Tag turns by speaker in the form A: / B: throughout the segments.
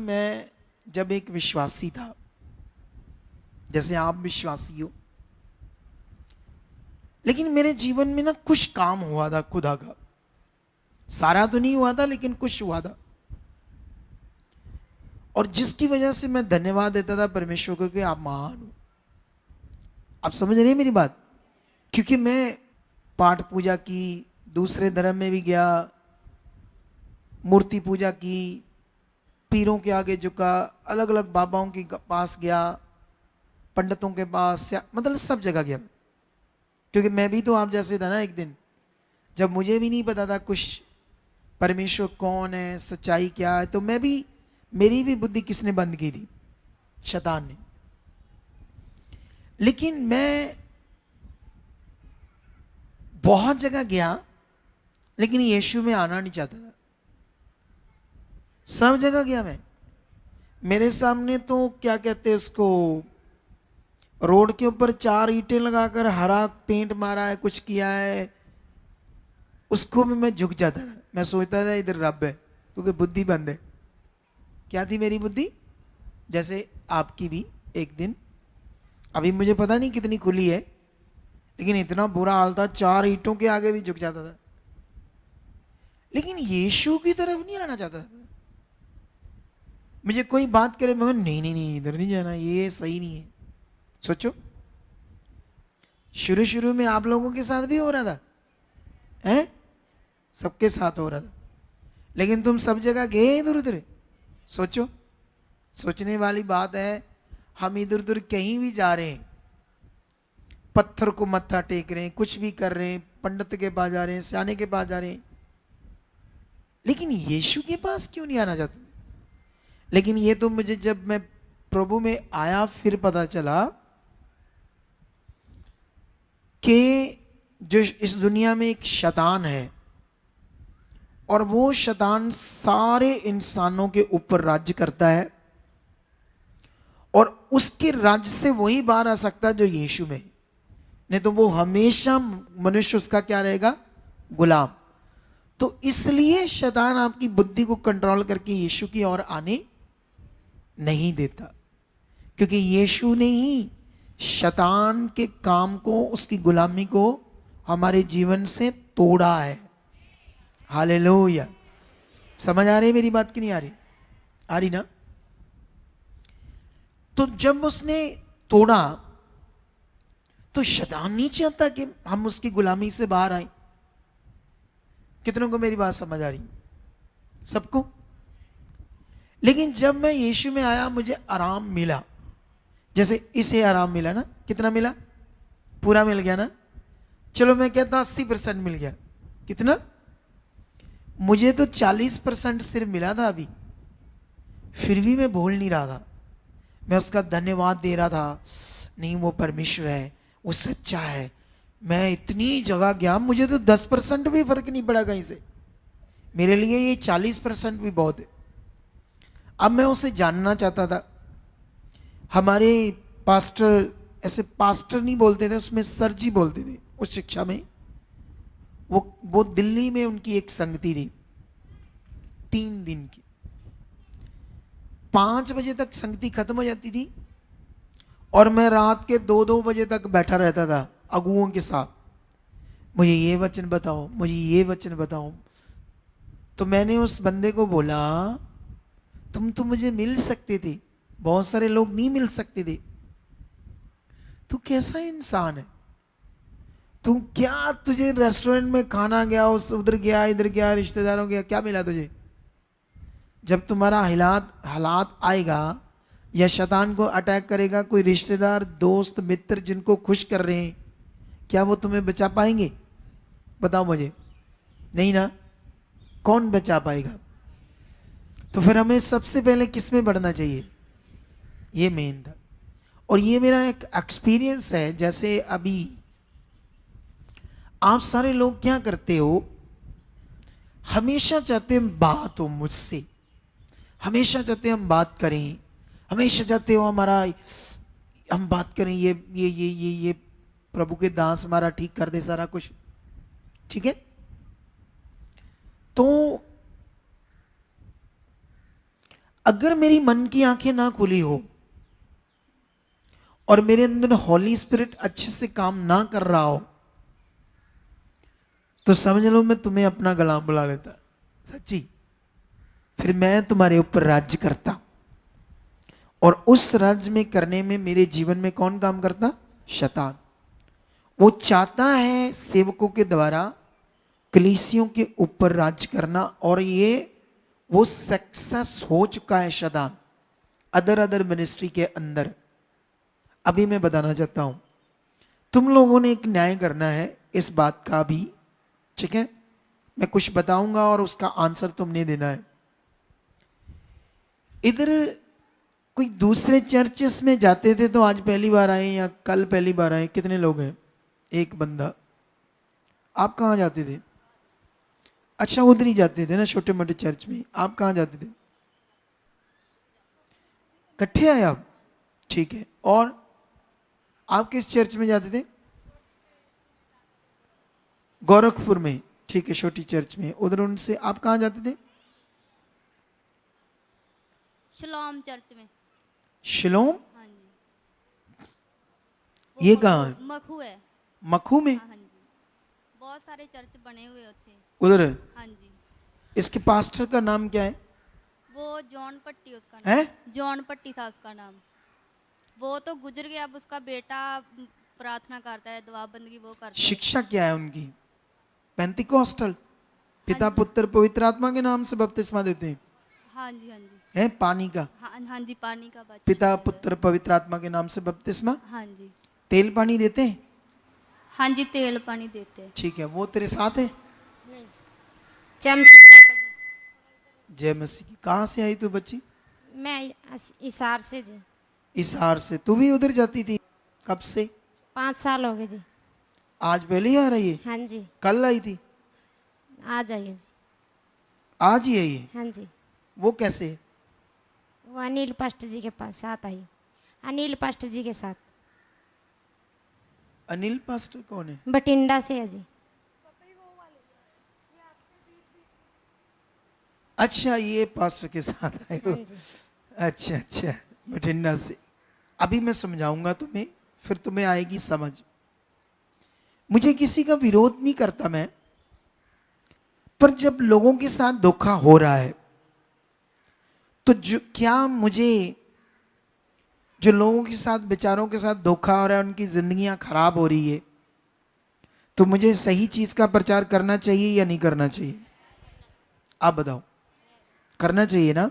A: मैं जब एक विश्वासी था, जैसे आप विश्वासी हो, लेकिन मेरे जीवन में ना कुछ काम हुआ था खुदा का। सारा तो नहीं हुआ था लेकिन कुछ हुआ था, और जिसकी वजह से मैं धन्यवाद देता था परमेश्वर को कि आप महान हो। आप समझ रहे हैं मेरी बात? क्योंकि मैं पाठ पूजा की, दूसरे धर्म में भी गया, मूर्ति पूजा की, पीरों के आगे झुका, अलग अलग बाबाओं के पास गया, पंडितों के पास, मतलब सब जगह गया। क्योंकि मैं भी तो आप जैसे था ना, एक दिन जब मुझे भी नहीं पता था कुछ परमेश्वर कौन है, सच्चाई क्या है, तो मैं भी, मेरी भी बुद्धि किसने बंद की थी? शैतान ने। लेकिन मैं बहुत जगह गया, लेकिन यीशु में आना नहीं चाहता था। सब जगह गया मैं, मेरे सामने तो क्या कहते हैं उसको, रोड के ऊपर 4 ईंटें लगाकर हरा पेंट मारा है, कुछ किया है, उसको भी मैं झुक जाता था। मैं सोचता था इधर रब है, क्योंकि बुद्धि बंद है। क्या थी मेरी बुद्धि? जैसे आपकी भी एक दिन, अभी मुझे पता नहीं कितनी खुली है, लेकिन इतना बुरा हाल था, 4 ईंटों के आगे भी झुक जाता था। लेकिन यीशु की तरफ नहीं आना चाहता था। मुझे कोई बात करे, मैं नहीं नहीं नहीं, इधर नहीं जाना, ये सही नहीं है। सोचो, शुरू शुरू में आप लोगों के साथ भी हो रहा था, हैं? सबके साथ हो रहा था, लेकिन तुम सब जगह गए इधर उधर। सोचो, सोचने वाली बात है। हम इधर उधर कहीं भी जा रहे हैं, पत्थर को मत्था टेक रहे हैं, कुछ भी कर रहे हैं, पंडित के पास जा रहे हैं, सियाने के पास जा रहे हैं, लेकिन यीशु के पास क्यों नहीं आना चाहते? लेकिन ये तो मुझे जब मैं प्रभु में आया फिर पता चला कि जो इस दुनिया में एक शैतान है, और वो शैतान सारे इंसानों के ऊपर राज्य करता है, और उसके राज्य से वही बाहर आ सकता है जो यीशु में, नहीं तो वो हमेशा मनुष्य उसका क्या रहेगा? गुलाम। तो इसलिए शैतान आपकी बुद्धि को कंट्रोल करके यीशु की ओर आने नहीं देता, क्योंकि यीशु ने ही शैतान के काम को, उसकी गुलामी को हमारे जीवन से तोड़ा है। हालेलुया। समझ आ रही है मेरी बात की नहीं आ रही? आ रही ना? तो जब उसने तोड़ा, तो शैतान नहीं चाहता कि हम उसकी गुलामी से बाहर आए। कितनों को मेरी बात समझ आ रही? सबको। लेकिन जब मैं यीशु में आया, मुझे आराम मिला। जैसे इसे आराम मिला ना, कितना मिला? पूरा मिल गया ना? चलो मैं कहता 80% मिल गया। कितना? मुझे तो 40% सिर्फ मिला था अभी, फिर भी मैं भूल नहीं रहा था। मैं उसका धन्यवाद दे रहा था, नहीं वो परमेश्वर है, वो सच्चा है। मैं इतनी जगह गया, मुझे तो 10% भी फर्क नहीं पड़ा कहीं से। मेरे लिए ये 40% भी बहुत है। अब मैं उसे जानना चाहता था। हमारे पास्टर, ऐसे पास्टर नहीं बोलते थे, उसमें सर जी बोलते थे उस शिक्षा में। वो दिल्ली में उनकी एक संगति थी 3 दिन की। 5 बजे तक संगति खत्म हो जाती थी, और मैं रात के 2-2 बजे तक बैठा रहता था अगुओं के साथ। मुझे ये वचन बताओ, मुझे ये वचन बताओ। तो मैंने उस बंदे को बोला, तुम तो मुझे मिल सकते थे, बहुत सारे लोग नहीं मिल सकते थे। तू कैसा इंसान है? तू क्या, तुझे रेस्टोरेंट में खाना गया, उस उधर गया, इधर गया, रिश्तेदारों गया, क्या मिला तुझे? जब तुम्हारा हालात आएगा, या शैतान को अटैक करेगा, कोई रिश्तेदार, दोस्त, मित्र जिनको खुश कर रहे हैं, क्या वो तुम्हें बचा पाएंगे? बताओ मुझे। नहीं ना? कौन बचा पाएगा? तो फिर हमें सबसे पहले किस में बढ़ना चाहिए? ये मेन था। और ये मेरा एक एक्सपीरियंस है। जैसे अभी आप सारे लोग क्या करते हो, हमेशा चाहते हैं बात हो मुझसे, हमेशा चाहते हैं हम बात करें, हमेशा चाहते हो हम बात करें, ये प्रभु के दास हमारा ठीक कर दे सारा कुछ। ठीक है? तो अगर मेरी मन की आंखें ना खुली हो और मेरे अंदर हॉली स्पिरिट अच्छे से काम ना कर रहा हो, तो समझ लो मैं तुम्हें अपना गुलाम बुला लेता, सच्ची। फिर मैं तुम्हारे ऊपर राज्य करता, और उस राज्य में करने में मेरे जीवन में कौन काम करता? शैतान। वो चाहता है सेवकों के द्वारा कलीसियों के ऊपर राज्य करना, और ये वो सक्सेस हो चुका है शैतान अदर मिनिस्ट्री के अंदर। अभी मैं बताना चाहता हूं, तुम लोगों ने एक न्याय करना है इस बात का भी, ठीक है? मैं कुछ बताऊंगा और उसका आंसर तुमने देना है। इधर कोई दूसरे चर्चेस में जाते थे तो आज पहली बार आए या कल पहली बार आए? कितने लोग हैं? एक बंदा। आप कहाँ जाते थे? अच्छा, उधर ही जाते थे ना, छोटे मोटे चर्च में। आप कहाँ जाते थे? इकट्ठे आए आप? ठीक है। और आप किस चर्च में जाते थे? गोरखपुर में, ठीक है, छोटी चर्च में। उधर उनसे आप कहाँ जाते थे?
B: शिलोम चर्च में।
A: शिलोम?
B: हाँ जी।
A: ये कहाँ है?
B: मखू है।
A: मखू में?
B: हाँ जी, बहुत सारे चर्च बने हुए थे
A: उधर।
B: हाँ जी।
A: इसके पास्टर का नाम क्या है?
B: वो जॉन पट्टी उसका
A: है?
B: नाम। जॉन पट्टी था उसका नाम। वो तो गुजर गया, अब उसका बेटा प्रार्थना करता है, दुआ बंदगी वो करता है।
A: शिक्षा क्या है उनकी? पेंतिकोस्टल? पिता
B: हाँ जी।
A: पुत्र पवित्र आत्मा के नाम से बपतिस्मा देते हैं?
B: हाँ जी हाँ जी।
A: है पानी का?
B: हाँ जी, पानी का बपतिस्मा
A: पिता
B: देते हैं।
A: पुत्र पवित्र आत्मा के नाम से बपतिस्मा।
B: हाँ जी।
A: तेल पानी देते हैं?
B: हाँ जी, तेल पानी देते हैं।
A: ठीक है। वो तेरे साथ है?
C: जय मसीह पापा जी।
A: जय मसीह की। कहाँ से आई तू बच्ची?
C: मैं इसार से जी।
A: इसार से। तू भी उधर जाती थी? कब से?
C: 5 साल हो गए जी।
A: आज पहले ही आ रही है?
C: हाँ जी,
A: कल आई थी?
C: आ जाइए जी।
A: आज ही आई है?
C: हाँ जी,
A: वो कैसे?
C: वो अनिल पास्टर जी के पास साथ आई। अनिल पास्टर जी के साथ।
A: अनिल पास्टर कौन है?
C: बठिंडा से है जी।
A: अच्छा, ये पास्टर के साथ आए हो?
C: हाँ जी।
A: अच्छा अच्छा, बठिंडा से। अभी मैं समझाऊंगा तुम्हें, फिर तुम्हें आएगी समझ। मुझे किसी का विरोध नहीं करता मैं, पर जब लोगों के साथ धोखा हो रहा है तो क्या मुझे, जो लोगों के साथ, बेचारों के साथ धोखा हो रहा है, उनकी जिंदगियां खराब हो रही है, तो मुझे सही चीज का प्रचार करना चाहिए या नहीं करना चाहिए? आप बताओ। करना चाहिए ना?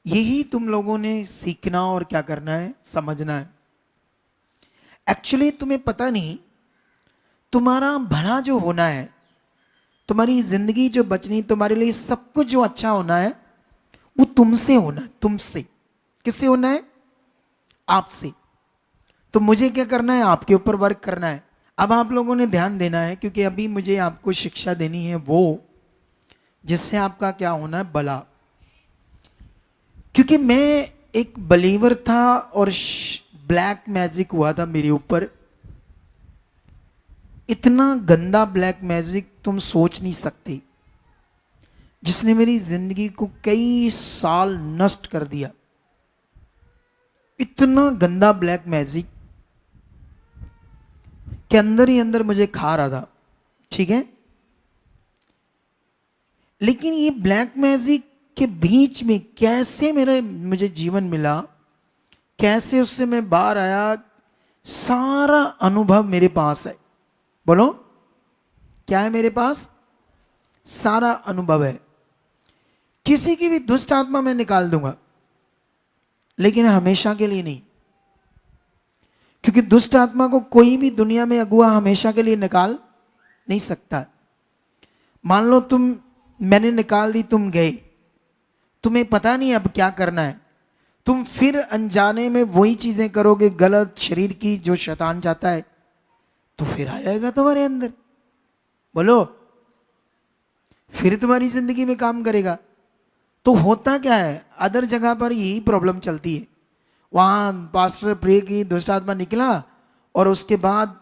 A: यही तुम लोगों ने सीखना और क्या करना है, समझना है। एक्चुअली तुम्हें पता नहीं, तुम्हारा भला जो होना है, तुम्हारी जिंदगी जो बचनी, तुम्हारे लिए सब कुछ जो अच्छा होना है, वो तुमसे होना है। तुमसे। किससे होना है? आपसे। तो मुझे क्या करना है? आपके ऊपर वर्क करना है। अब आप लोगों ने ध्यान देना है, क्योंकि अभी मुझे आपको शिक्षा देनी है वो जिससे आपका क्या होना है, भला। क्योंकि मैं एक बलीवर था और ब्लैक मैजिक हुआ था मेरे ऊपर। इतना गंदा ब्लैक मैजिक तुम सोच नहीं सकते, जिसने मेरी जिंदगी को कई साल नष्ट कर दिया। इतना गंदा ब्लैक मैजिक के अंदर ही अंदर मुझे खा रहा था, ठीक है? लेकिन ये ब्लैक मैजिक के बीच में कैसे मुझे जीवन मिला, कैसे उससे मैं बाहर आया, सारा अनुभव मेरे पास है। बोलो, क्या है मेरे पास? सारा अनुभव है। किसी की भी दुष्ट आत्मा मैं निकाल दूंगा, लेकिन हमेशा के लिए नहीं, क्योंकि दुष्ट आत्मा को कोई भी दुनिया में अगुआ हमेशा के लिए निकाल नहीं सकता। मान लो मैंने निकाल दी, तुम गए, तुम्हें पता नहीं अब क्या करना है, तुम फिर अनजाने में वही चीजें करोगे गलत, शरीर की, जो शैतान चाहता है, तो फिर आ जाएगा तुम्हारे अंदर। बोलो, फिर तुम्हारी जिंदगी में काम करेगा। तो होता क्या है, अदर जगह पर यही प्रॉब्लम चलती है। वहां पास्टर प्रे की, दुष्ट आत्मा निकला, और उसके बाद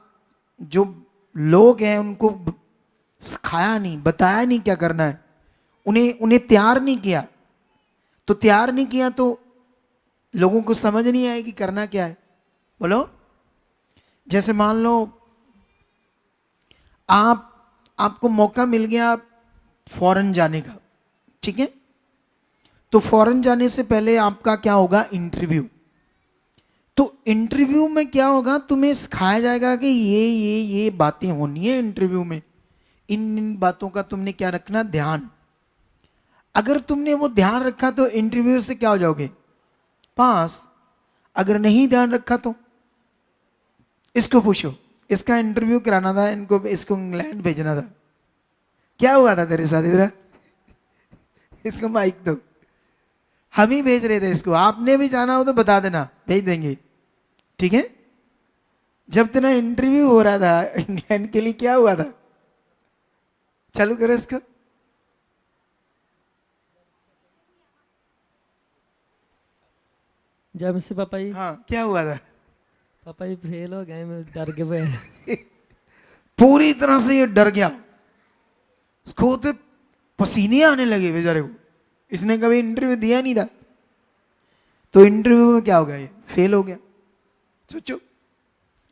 A: जो लोग हैं उनको सिखाया नहीं, बताया नहीं क्या करना है, उन्हें तैयार नहीं किया। तो तैयार नहीं किया तो लोगों को समझ नहीं आएगी करना क्या है। बोलो, जैसे मान लो आपको मौका मिल गया फॉरेन जाने का, ठीक है, तो फॉरेन जाने से पहले आपका क्या होगा, इंटरव्यू। तो इंटरव्यू में क्या होगा, तुम्हें सिखाया जाएगा कि ये बातें होनी है इंटरव्यू में, इन बातों का तुमने क्या रखना, ध्यान। अगर तुमने वो ध्यान रखा तो इंटरव्यू से क्या हो जाओगे, पास। अगर नहीं ध्यान रखा तो इसको पूछो, इसका इंटरव्यू कराना था इनको, इसको इंग्लैंड भेजना था, क्या हुआ था तेरे साथ, इधर इसको माइक दो, हम ही भेज रहे थे इसको, आपने भी जाना हो तो बता देना, भेज देंगे, ठीक है। जब तेरा इंटरव्यू हो रहा था इंग्लैंड के लिए, क्या हुआ था, चालू करो इसको।
D: जब से पापा जी,
A: हाँ, क्या हुआ था,
D: पापा जी फेल हो गए, मैं डर के पे
A: पूरी तरह से ये डर गया, उसको तो पसीने आने लगे बेचारे को, इसने कभी इंटरव्यू दिया नहीं था, तो इंटरव्यू में क्या हो गया, ये फेल हो गया। सोचो,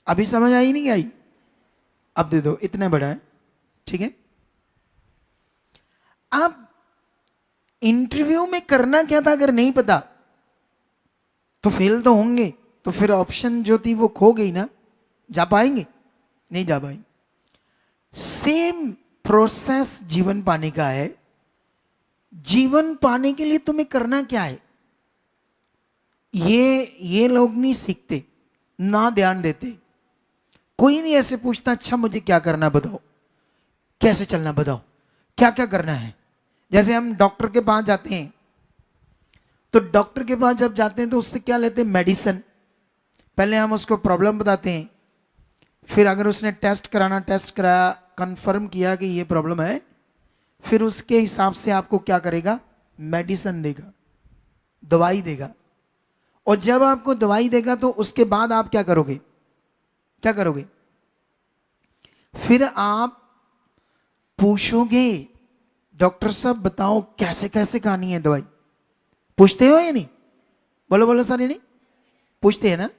A: अभी समझ आई नहीं आई, अब दे दो, इतना बड़ा है, ठीक है। अब इंटरव्यू में करना क्या था अगर नहीं पता तो फेल तो होंगे, तो फिर ऑप्शन जो थी वो खो गई ना, जा पाएंगे, नहीं जा पाएंगे। सेम प्रोसेस जीवन पाने का है। जीवन पाने के लिए तुम्हें करना क्या है, ये लोग नहीं सीखते, ना ध्यान देते। कोई नहीं ऐसे पूछता, अच्छा मुझे क्या करना बताओ, कैसे चलना बताओ, क्या क्या करना है। जैसे हम डॉक्टर के पास जाते हैं, तो डॉक्टर के पास जब जाते हैं तो उससे क्या लेते हैं, मेडिसिन। पहले हम उसको प्रॉब्लम बताते हैं, फिर अगर उसने टेस्ट कराया, कंफर्म किया कि ये प्रॉब्लम है, फिर उसके हिसाब से आपको क्या करेगा, मेडिसिन देगा, दवाई देगा। और जब आपको दवाई देगा तो उसके बाद आप क्या करोगे, क्या करोगे, फिर आप पूछोगे डॉक्टर साहब बताओ कैसे कैसे खानी है दवाई। पूछते हो या नहीं, बोलो बोलो सारे, नहीं पूछते हैं ना,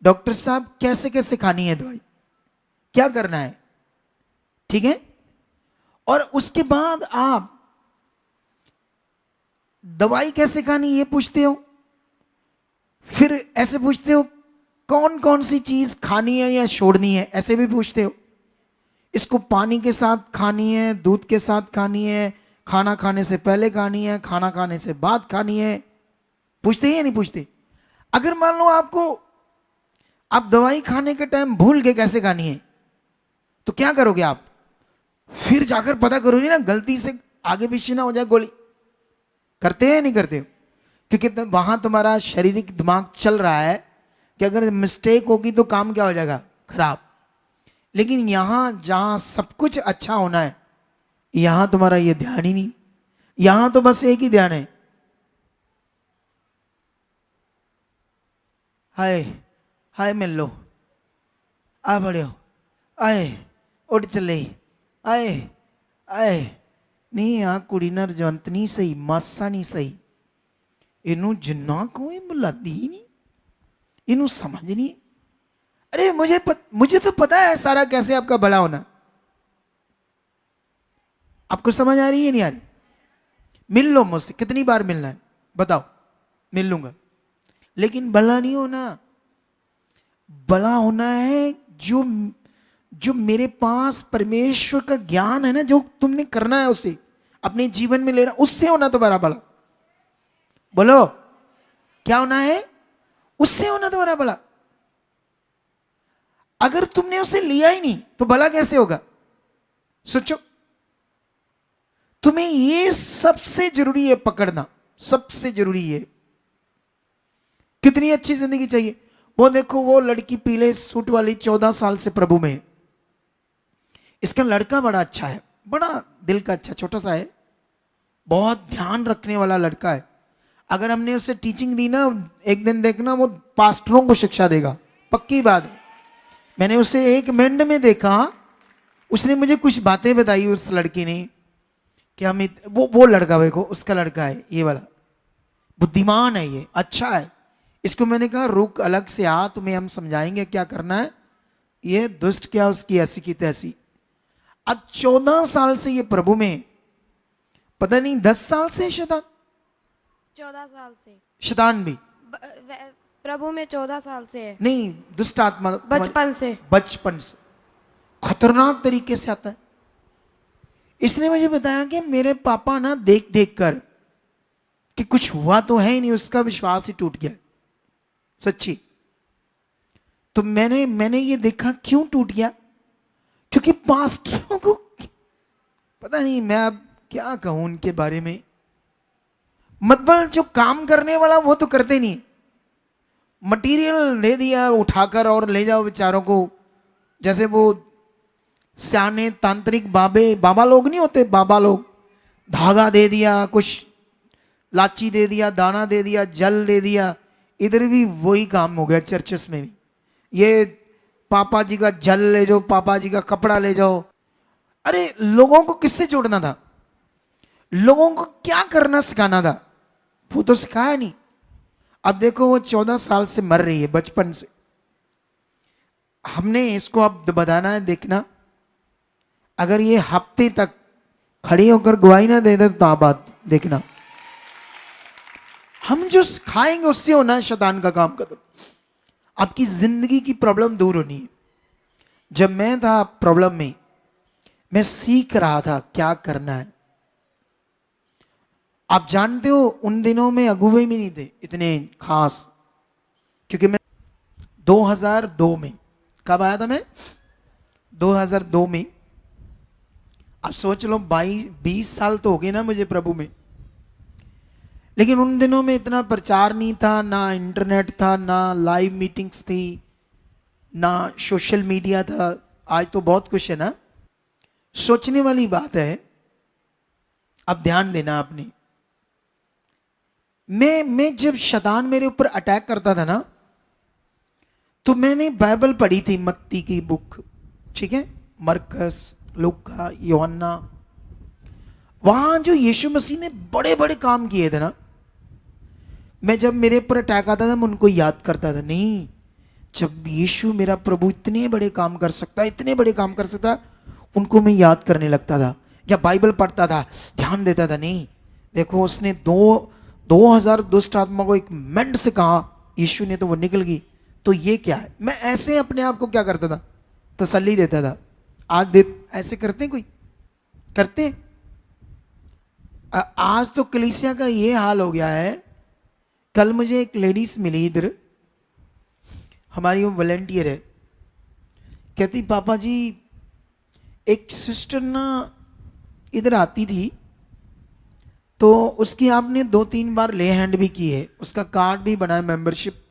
A: डॉक्टर साहब कैसे कैसे खानी है दवाई, क्या करना है, ठीक है। और उसके बाद आप दवाई कैसे खानी ये पूछते हो, फिर ऐसे पूछते हो कौन कौन सी चीज खानी है या छोड़नी है, ऐसे भी पूछते हो। इसको पानी के साथ खानी है, दूध के साथ खानी है, खाना खाने से पहले खानी है, खाना खाने से बाद खानी है, पूछते हैं या नहीं पूछते। अगर मान लो आप दवाई खाने के टाइम भूल गए कैसे खानी है, तो क्या करोगे आप, फिर जाकर पता करोगे ना, गलती से आगे पीछे ना हो जाए गोली। करते हैं नहीं करते हो, क्योंकि वहां तुम्हारा शारीरिक दिमाग चल रहा है कि अगर मिस्टेक होगी तो काम क्या हो जाएगा, खराब। लेकिन यहां जहां सब कुछ अच्छा होना है, यहां तुम्हारा ये ध्यान ही नहीं, यहां तो बस एक ही ध्यान है, हाय हाय मिल लो, आ बड़े हो, आए उठ चले, आए आए नहीं, आ कुड़ी ना रजवंत नहीं सही, मासा नहीं सही, इनू जिन्ना कोई बुलाती ही नहीं, इनू समझ नहीं। अरे मुझे तो पता है सारा कैसे आपका भला होना। आपको समझ आ रही है नहीं आ रही, मिल लो मुझसे, कितनी बार मिलना है बताओ, मिल लूंगा। लेकिन भला नहीं होना, भला होना है जो मेरे पास परमेश्वर का ज्ञान है ना, जो तुमने करना है उसे अपने जीवन में लेना, उससे होना तुम्हारा भला। बोलो क्या होना है, उससे होना तुम्हारा भला। अगर तुमने उसे लिया ही नहीं तो भला कैसे होगा, सोचो। तुम्हें ये सबसे जरूरी है पकड़ना, सबसे जरूरी है। कितनी अच्छी जिंदगी चाहिए। वो देखो वो लड़की पीले सूट वाली 14 साल से प्रभु में है, इसका लड़का बड़ा अच्छा है, बड़ा दिल का अच्छा, छोटा सा है, बहुत ध्यान रखने वाला लड़का है। अगर हमने उसे टीचिंग दी ना, एक दिन देखना वो पास्टरों को शिक्षा देगा, पक्की बात है। मैंने उसे एक मिनट में देखा, उसने मुझे कुछ बातें बताई उस लड़की ने कि हम वो लड़का देखो, उसका लड़का है ये वाला, बुद्धिमान है, ये अच्छा है। इसको मैंने कहा रुक, अलग से आ, तुम्हें हम समझाएंगे क्या करना है। ये दुष्ट क्या उसकी ऐसी की तैसी। अब 14 साल से ये प्रभु में, पता नहीं 10 साल से शैतान,
E: 14 साल से
A: शैतान भी
E: प्रभु में 14 साल से है।
A: नहीं, दुष्ट आत्मा
E: बचपन से।
A: बचपन से खतरनाक तरीके से आता है। इसने मुझे बताया कि मेरे पापा ना देख देख कर कि कुछ हुआ तो है ही नहीं, उसका विश्वास ही टूट गया सच्ची। तो मैंने ये देखा क्यों टूट गया, क्योंकि पास्टरों को पता नहीं, मैं अब क्या कहूं उनके बारे में। मतलब जो काम करने वाला वो तो करते नहीं, मटेरियल दे दिया उठाकर और ले जाओ बेचारों को। जैसे वो सियाने तांत्रिक बाबा लोग नहीं होते, बाबा लोग, धागा दे दिया, कुछ लाची दे दिया, दाना दे दिया, जल दे दिया। इधर भी वही काम हो गया चर्चेस में भी। ये पापा जी का जल ले जाओ, पापा जी का कपड़ा ले जाओ। अरे लोगों को किससे जोड़ना था, लोगों को क्या करना सिखाना था, वो तो सिखाया नहीं। अब देखो वो 14 साल से मर रही है बचपन से। हमने इसको अब बताना है, देखना अगर ये हफ्ते तक खड़ी होकर गवाही ना दे दे तो बात देखना, हम जो खाएंगे उससे होना है शैतान का काम खत्म। आपकी जिंदगी की प्रॉब्लम दूर होनी है। जब मैं था प्रॉब्लम में, मैं सीख रहा था क्या करना है। आप जानते हो उन दिनों में अगुवे भी नहीं थे इतने खास, क्योंकि मैं 2002 में, कब आया था मैं, 2002 में। आप सोच लो 20 साल तो हो गए ना मुझे प्रभु में। लेकिन उन दिनों में इतना प्रचार नहीं था, ना इंटरनेट था, ना लाइव मीटिंग्स थी, ना सोशल मीडिया था। आज तो बहुत कुछ है ना। सोचने वाली बात है, अब ध्यान देना आपने। मैं जब शैतान मेरे ऊपर अटैक करता था ना, तो मैंने बाइबल पढ़ी थी, मत्ती की बुक, ठीक है, मरकस, लूका, यूहन्ना। वहां जो यीशु मसीह ने बड़े बड़े काम किए थे ना, मैं जब मेरे ऊपर अटैक आता था मैं उनको याद करता था। नहीं, जब यीशु मेरा प्रभु इतने बड़े काम कर सकता है, इतने बड़े काम कर सकता है, उनको मैं याद करने लगता था, या बाइबल पढ़ता था, ध्यान देता था। नहीं, देखो उसने 2000 दुष्ट आत्मा को एक मिनट से कहा यीशु ने, तो वो निकल गई, तो ये क्या है। मैं ऐसे अपने आप को क्या करता था, तसल्ली देता था। आज ऐसे करते हैं, कोई करते हैं? आज तो कलीसिया का ये हाल हो गया है। कल मुझे एक लेडीज मिली इधर, हमारी वो वॉलेंटियर है, कहती पापा जी एक सिस्टर ना इधर आती थी, तो उसकी आपने 2-3 बार ले हैंड भी की है, उसका कार्ड भी बना है, मेंबरशिप,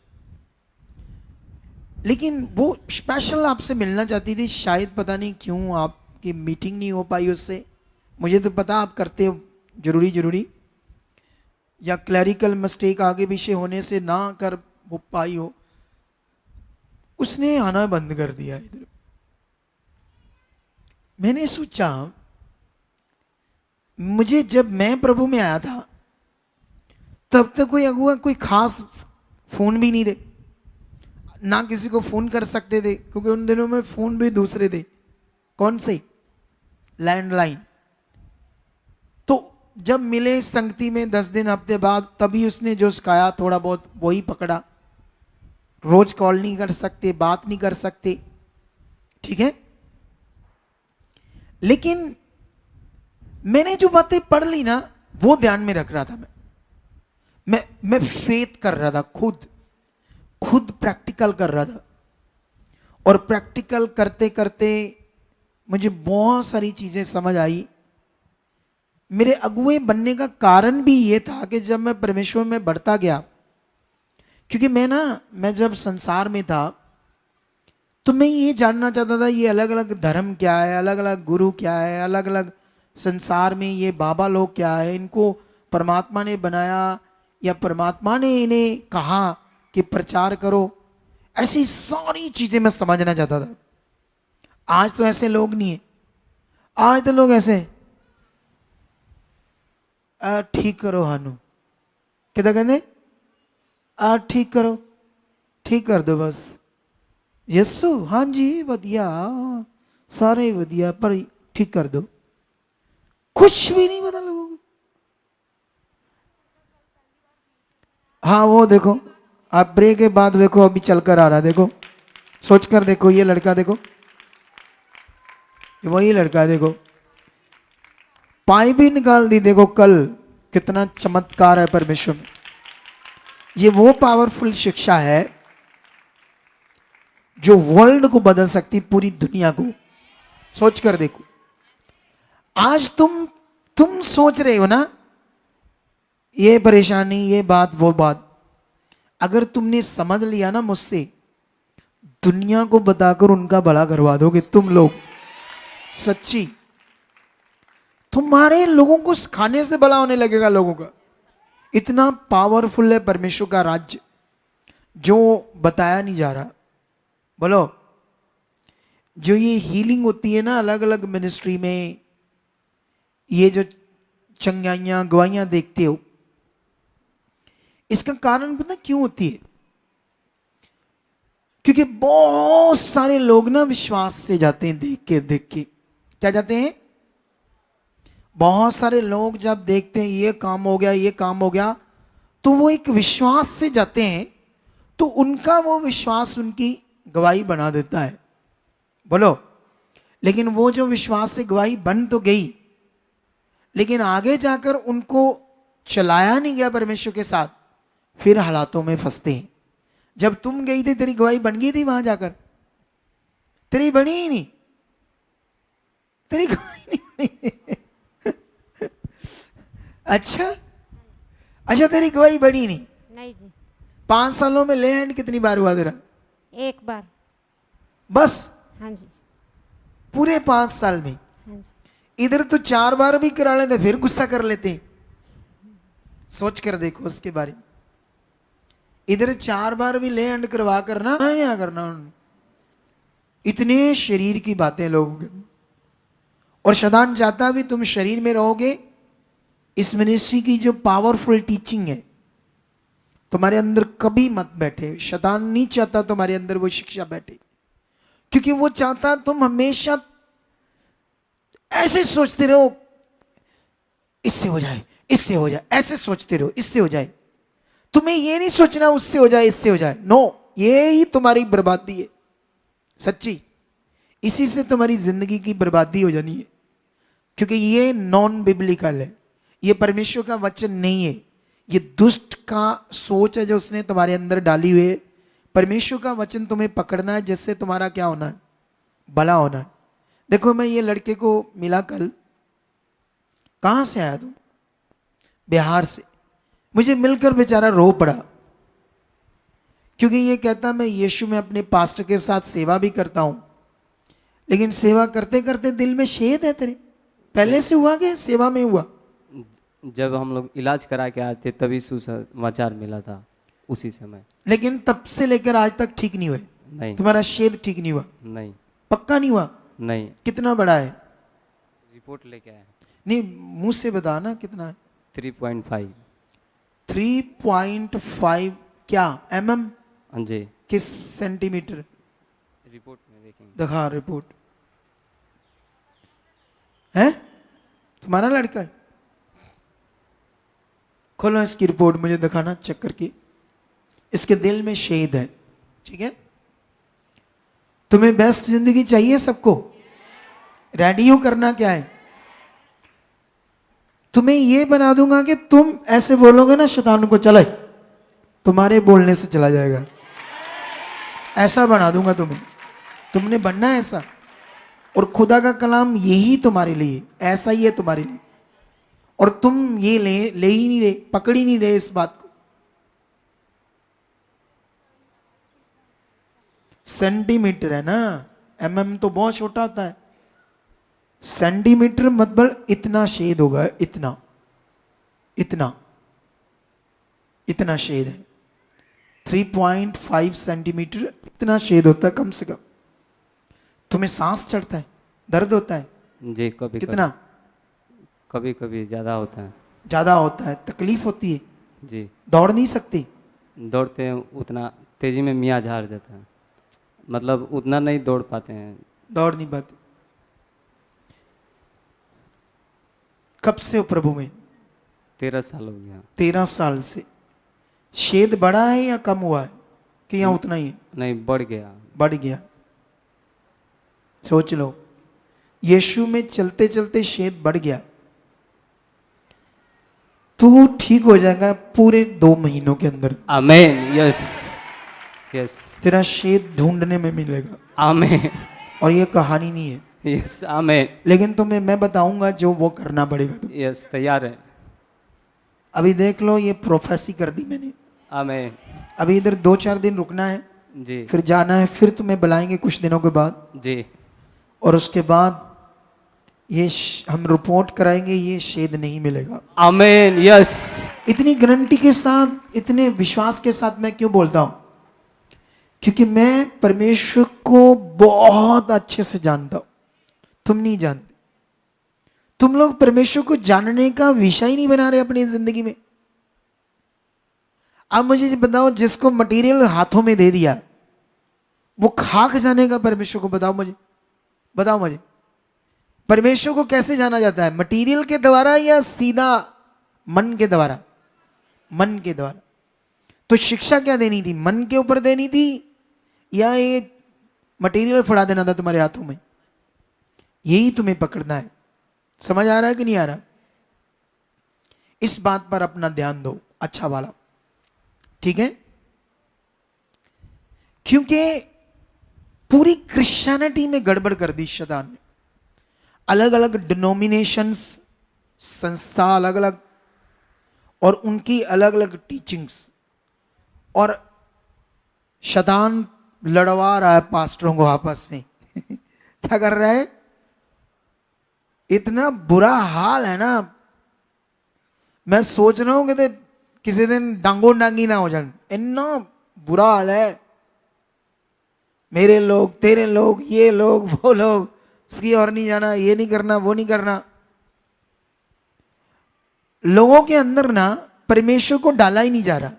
A: लेकिन वो स्पेशल आपसे मिलना चाहती थी। शायद पता नहीं क्यों आपकी मीटिंग नहीं हो पाई उससे, मुझे तो पता आप करते हो जरूरी, या क्लैरिकल मिस्टेक आगे पीछे होने से ना कर वो पाई हो। उसने आना बंद कर दिया इधर। मैंने सोचा, मुझे जब मैं प्रभु में आया था तब तक कोई अगुआ कोई खास फोन भी नहीं थे, ना किसी को फोन कर सकते थे, क्योंकि उन दिनों में फोन भी दूसरे थे। कौन से? लैंडलाइन। तो जब मिले संगति में 10 दिन हफ्ते बाद, तभी उसने जो सिखाया थोड़ा बहुत वही पकड़ा। रोज कॉल नहीं कर सकते, बात नहीं कर सकते, ठीक है। लेकिन मैंने जो बातें पढ़ ली ना, वो ध्यान में रख रहा था। मैं फेथ कर रहा था, खुद प्रैक्टिकल कर रहा था। और प्रैक्टिकल करते करते मुझे बहुत सारी चीजें समझ आई। मेरे अगुए बनने का कारण भी ये था कि जब मैं परमेश्वर में बढ़ता गया, क्योंकि मैं जब संसार में था तो मैं ये जानना चाहता था ये अलग अलग धर्म क्या है, अलग अलग गुरु क्या है, अलग अलग संसार में ये बाबा लोग क्या है, इनको परमात्मा ने बनाया या परमात्मा ने इन्हें कहा कि प्रचार करो। ऐसी सारी चीजें मैं समझना चाहता था। आज तो ऐसे लोग नहीं है, आज तो लोग ऐसे ठीक करो हानू, कितना कहते ठीक करो, ठीक कर दो बस। यस्सु हाँ जी वधिया, सारे वधिया, पर ठीक कर दो। कुछ भी नहीं पता लोगों को। हाँ वो देखो, आप ब्रेक के बाद देखो, अभी चलकर आ रहा है, देखो सोच कर देखो, ये लड़का देखो, वही लड़का है, देखो पाई भी निकाल दी, देखो कल कितना चमत्कार है परमेश्वर में। ये वो पावरफुल शिक्षा है जो वर्ल्ड को बदल सकती, पूरी दुनिया को। सोच कर देखो, आज तुम सोच रहे हो ना, ये परेशानी, ये बात, वो बात, अगर तुमने समझ लिया ना मुझसे, दुनिया को बताकर उनका भला करवा दोगे तुम लोग। सच्ची, तुम्हारे लोगों को खाने से भला होने लगेगा लोगों का। इतना पावरफुल है परमेश्वर का राज्य, जो बताया नहीं जा रहा। बोलो, जो ये हीलिंग होती है ना अलग अलग मिनिस्ट्री में, ये जो चंगाइयां गवाइयां देखते हो, इसका कारण पता क्यों होती है? क्योंकि बहुत सारे लोग ना विश्वास से जाते हैं, देख के क्या जाते हैं? बहुत सारे लोग जब देखते हैं ये काम हो गया, ये काम हो गया, तो वो एक विश्वास से जाते हैं, तो उनका वो विश्वास उनकी गवाही बना देता है। बोलो, लेकिन वो जो विश्वास से गवाही बन तो गई, लेकिन आगे जाकर उनको चलाया नहीं गया परमेश्वर के साथ, फिर हालातों में फंसते हैं। जब तुम गई थी, तेरी गवाही बन गई थी वहां जाकर? तेरी बनी ही नहीं, तेरी गवाही नहीं बनी। अच्छा, तेरी गवाही बनी नहीं?
C: नहीं जी।
A: 5 सालों में ले एंड कितनी बार हुआ तेरा?
C: एक बार
A: बस?
C: हाँ जी।
A: पूरे 5 साल में?
C: हाँ जी।
A: इधर तो 4 बार भी करा लेते, फिर गुस्सा कर लेते। सोच कर देखो उसके बारे में। इधर 4 बार भी ले एंड करवा करना क्या करना। इतने शरीर की बातें लोगों के, और शैतान चाहता भी तुम शरीर में रहोगे। इस मिनिस्ट्री की जो पावरफुल टीचिंग है तुम्हारे अंदर कभी मत बैठे। शैतान नहीं चाहता तुम्हारे अंदर वो शिक्षा बैठे, क्योंकि वो चाहता तुम हमेशा ऐसे सोचते रहो, इससे हो जाए, इससे हो जाए, ऐसे सोचते रहो, इससे हो जाए। तुम्हें ये नहीं सोचना उससे हो जाए, इससे हो जाए। नो, ये ही तुम्हारी बर्बादी है। सच्ची, इसी से तुम्हारी जिंदगी की बर्बादी हो जानी है, क्योंकि ये नॉन बिब्लिकल है, ये परमेश्वर का वचन नहीं है। ये दुष्ट का सोच है जो उसने तुम्हारे अंदर डाली हुई है। परमेश्वर का वचन तुम्हें पकड़ना है, जिससे तुम्हारा क्या होना है? भला होना है। देखो, मैं ये लड़के को मिला कल। कहां से आया तुम? बिहार से। मुझे मिलकर बेचारा रो पड़ा, क्योंकि ये कहता मैं यीशु में अपने पास्टर के साथ सेवा भी करता हूं, लेकिन सेवा करते करते दिल में शेद है तेरे। पहले से हुआ कि सेवा में हुआ?
D: जब हम लोग इलाज करा के आए थे तभी सुसमाचार मिला था, उसी समय।
A: लेकिन तब से लेकर आज तक ठीक नहीं हुए?
D: नहीं।
A: तुम्हारा शेद ठीक नहीं हुआ?
D: नहीं।
A: पक्का नहीं हुआ?
D: नहीं।
A: कितना बड़ा है?
D: रिपोर्ट लेके आए।
A: नहीं, मुंह से बता ना कितना है।
D: 3.5।
A: 3.5 क्या mm?
D: हाँ जी।
A: किस सेंटीमीटर?
D: रिपोर्ट में देखेंगे।
A: दिखा रिपोर्ट। है तुम्हारा लड़का है? खोलो इसकी रिपोर्ट, मुझे दिखाना चेक करके। इसके दिल में शेद है, ठीक है? तुम्हें बेस्ट जिंदगी चाहिए सबको? रेडी हो करना क्या है? तुम्हें ये बना दूंगा कि तुम ऐसे बोलोगे ना शैतान को, चले, तुम्हारे बोलने से चला जाएगा। ऐसा बना दूंगा तुम्हें। तुमने बनना है ऐसा। और खुदा का कलाम यही तुम्हारे लिए, ऐसा ही है तुम्हारे लिए। और तुम ये ले ही नहीं रहे, पकड़ ही नहीं रहे इस बात को। सेंटीमीटर है ना, mm तो बहुत छोटा होता है। सेंटीमीटर मतलब इतना शेद होगा, इतना इतना इतना शेद है। 3.5 सेंटीमीटर इतना शेद होता है कम से कम। तुम्हें सांस चढ़ता है, दर्द होता है?
D: जी, कभी
A: कितना?
D: कभी कभी ज़्यादा होता है।
A: ज्यादा होता है, तकलीफ होती है?
D: जी।
A: दौड़ नहीं सकती?
D: दौड़ते हैं उतना तेज़ी में मियाँ हार जाता है, मतलब उतना नहीं दौड़ पाते हैं।
A: दौड़ नहीं पाती। कब से हो प्रभु में?
D: 13 साल हो गया।
A: 13 साल से। शेद बढ़ा है या कम हुआ है कि यहाँ उतना ही है?
D: नहीं, बढ़ गया।
A: बढ़ गया। सोच लो, यीशु में चलते चलते शेद बढ़ गया, तू ठीक हो जाएगा पूरे 2 महीनों के अंदर।
D: आमीन। Yes yes.
A: तेरा शेद ढूंढने में मिलेगा।
D: आमीन।
A: और ये कहानी नहीं है,
D: यस। आमीन।
A: लेकिन तुम्हें मैं बताऊंगा जो वो करना पड़ेगा तुम्हें।
D: यस, तैयार है।
A: अभी देख लो, ये प्रोफेसी कर दी मैंने।
D: आमीन।
A: अभी इधर 2-4 दिन रुकना है,
D: जी
A: फिर जाना है, फिर तुम्हें बुलाएंगे कुछ दिनों के बाद,
D: जी।
A: और उसके बाद ये हम रिपोर्ट कराएंगे, ये शेद नहीं मिलेगा।
D: आमीन। यस।
A: इतनी गारंटी के साथ, इतने विश्वास के साथ मैं क्यों बोलता हूं? क्योंकि मैं परमेश्वर को बहुत अच्छे से जानता हूं, तुम नहीं जानते। तुम लोग परमेश्वर को जानने का विषय ही नहीं बना रहे अपनी जिंदगी में। अब मुझे बताओ, जिसको मटेरियल हाथों में दे दिया वो खाक जानेगा परमेश्वर को? बताओ मुझे, बताओ मुझे, परमेश्वर को कैसे जाना जाता है? मटेरियल के द्वारा या सीधा मन के द्वारा? मन के द्वारा। तो शिक्षा क्या देनी थी? मन के ऊपर देनी थी या ये मटेरियल फड़ा देना था तुम्हारे हाथों में? यही तुम्हें पकड़ना है। समझ आ रहा है कि नहीं आ रहा? इस बात पर अपना ध्यान दो, अच्छा वाला, ठीक है? क्योंकि पूरी क्रिश्चियनिटी में गड़बड़ कर दी शैतान ने। अलग अलग डिनोमिनेशंस, संस्था अलग अलग, और उनकी अलग अलग टीचिंग्स, और शैतान लड़वा रहा है पास्टरों को आपस में। क्या कर रहा है? इतना बुरा हाल है ना, मैं सोच रहा हूं कि किसी दिन डांगो डांगी ना हो जाए, इतना बुरा हाल है। मेरे लोग, तेरे लोग, ये लोग, वो लोग, उसकी और नहीं जाना, ये नहीं करना, वो नहीं करना। लोगों के अंदर ना परमेश्वर को डाला ही नहीं जा रहा,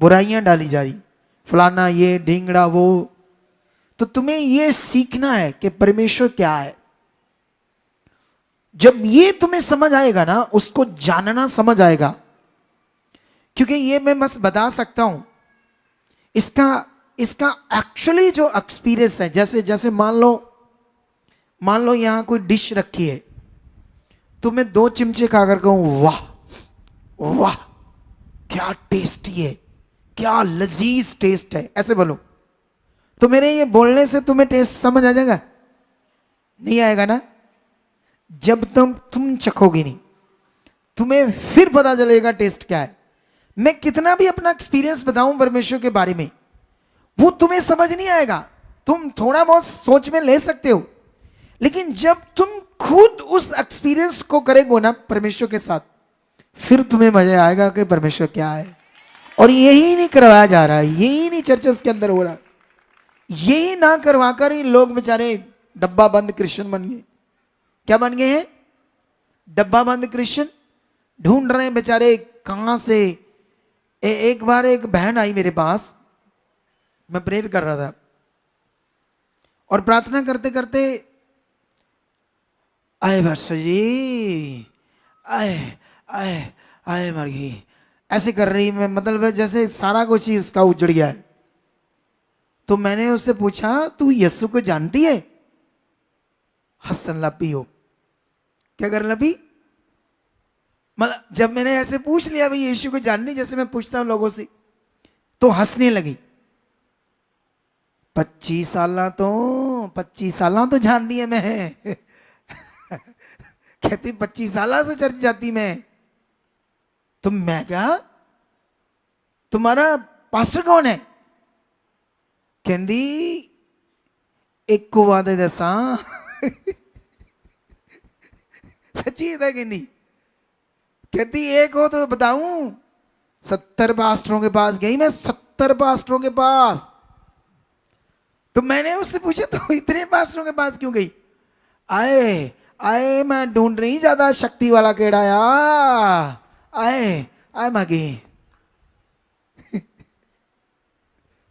A: बुराइयां डाली जा रही, फलाना ये ढींगड़ा वो। तो तुम्हें ये सीखना है कि परमेश्वर क्या है। जब ये तुम्हें समझ आएगा ना, उसको जानना समझ आएगा। क्योंकि ये मैं बस बता सकता हूं, इसका एक्चुअली जो एक्सपीरियंस है, जैसे जैसे मान लो यहां कोई डिश रखी है, तो मैं 2 चिमचे खाकर कहूं वाह वाह क्या टेस्टी है, क्या लजीज टेस्ट है, ऐसे बोलो, तो मेरे ये बोलने से तुम्हें टेस्ट समझ आ जाएगा? नहीं आएगा ना। जब तुम चखोगे नहीं, तुम्हें फिर पता चलेगा टेस्ट क्या है। मैं कितना भी अपना एक्सपीरियंस बताऊं परमेश्वर के बारे में, वो तुम्हें समझ नहीं आएगा। तुम थोड़ा बहुत सोच में ले सकते हो, लेकिन जब तुम खुद उस एक्सपीरियंस को करेंगे ना परमेश्वर के साथ, फिर तुम्हें मजा आएगा कि परमेश्वर क्या है। और यही नहीं करवाया जा रहा है, यही नहीं चर्चेस के अंदर हो रहा, यही ना करवाकर ही लोग बेचारे डब्बा बंद क्रिश्चियन बन गए। क्या बन गए हैं? डब्बा बंद क्रिश्चियन। ढूंढ रहे हैं बेचारे कहां से। एक बार एक बहन आई मेरे पास, मैं प्रेयर कर रहा था, और प्रार्थना करते करते आए वर्षा जी, आए आए आए मर गई, ऐसे कर रही। मैं मतलब है जैसे सारा कुछ ही उसका उजड़ गया है। तो मैंने उससे पूछा, तू यीशु को जानती है? हसन लपी हो। क्या कर लपी? मतलब जब मैंने ऐसे पूछ लिया भाई यीशु को जानती, जैसे मैं पूछता हूं लोगों से, तो हंसने लगी। 25 साल तो जानती है मैं। कहती 25 साल से चर्च जाती मैं। तो मैं क्या, तुम्हारा पास्टर कौन है? कहती एक को वादे दसा। सच्ची है कहती एक हो तो बताऊं। 70 पास्टरों के पास गई मैं, 70 पास्टरों के पास। तो मैंने उससे पूछा, तो इतने पास्टरों के पास क्यों गई? आए आए मैं ढूंढ रही ज्यादा शक्ति वाला केड़ा यार। आए आए मागे।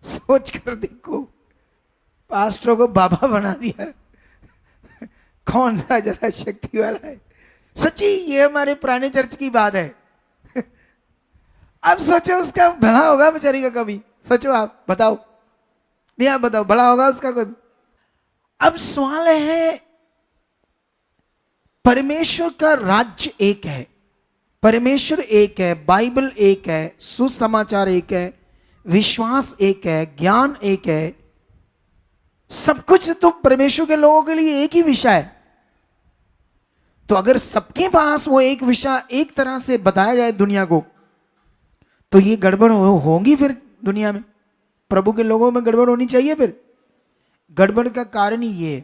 A: सोच कर देखो, पास्टरों को बाबा बना दिया, कौन सा जरा शक्ति वाला है। सच्ची ये हमारे पुराने चर्च की बात है। अब सोचो उसका भला होगा बेचारी का कभी? सोचो आप, बताओ, नहीं आप बताओ, भला होगा उसका कभी? अब सवाल है, परमेश्वर का राज्य एक है, परमेश्वर एक है, बाइबल एक है, सुसमाचार एक है, विश्वास एक है, ज्ञान एक है, सब कुछ तो परमेश्वर के लोगों के लिए एक ही विषय है। तो अगर सबके पास वो एक विषय एक तरह से बताया जाए दुनिया को, तो ये गड़बड़ होगी फिर दुनिया में, प्रभु के लोगों में गड़बड़ होनी चाहिए। फिर गड़बड़ का कारण ही ये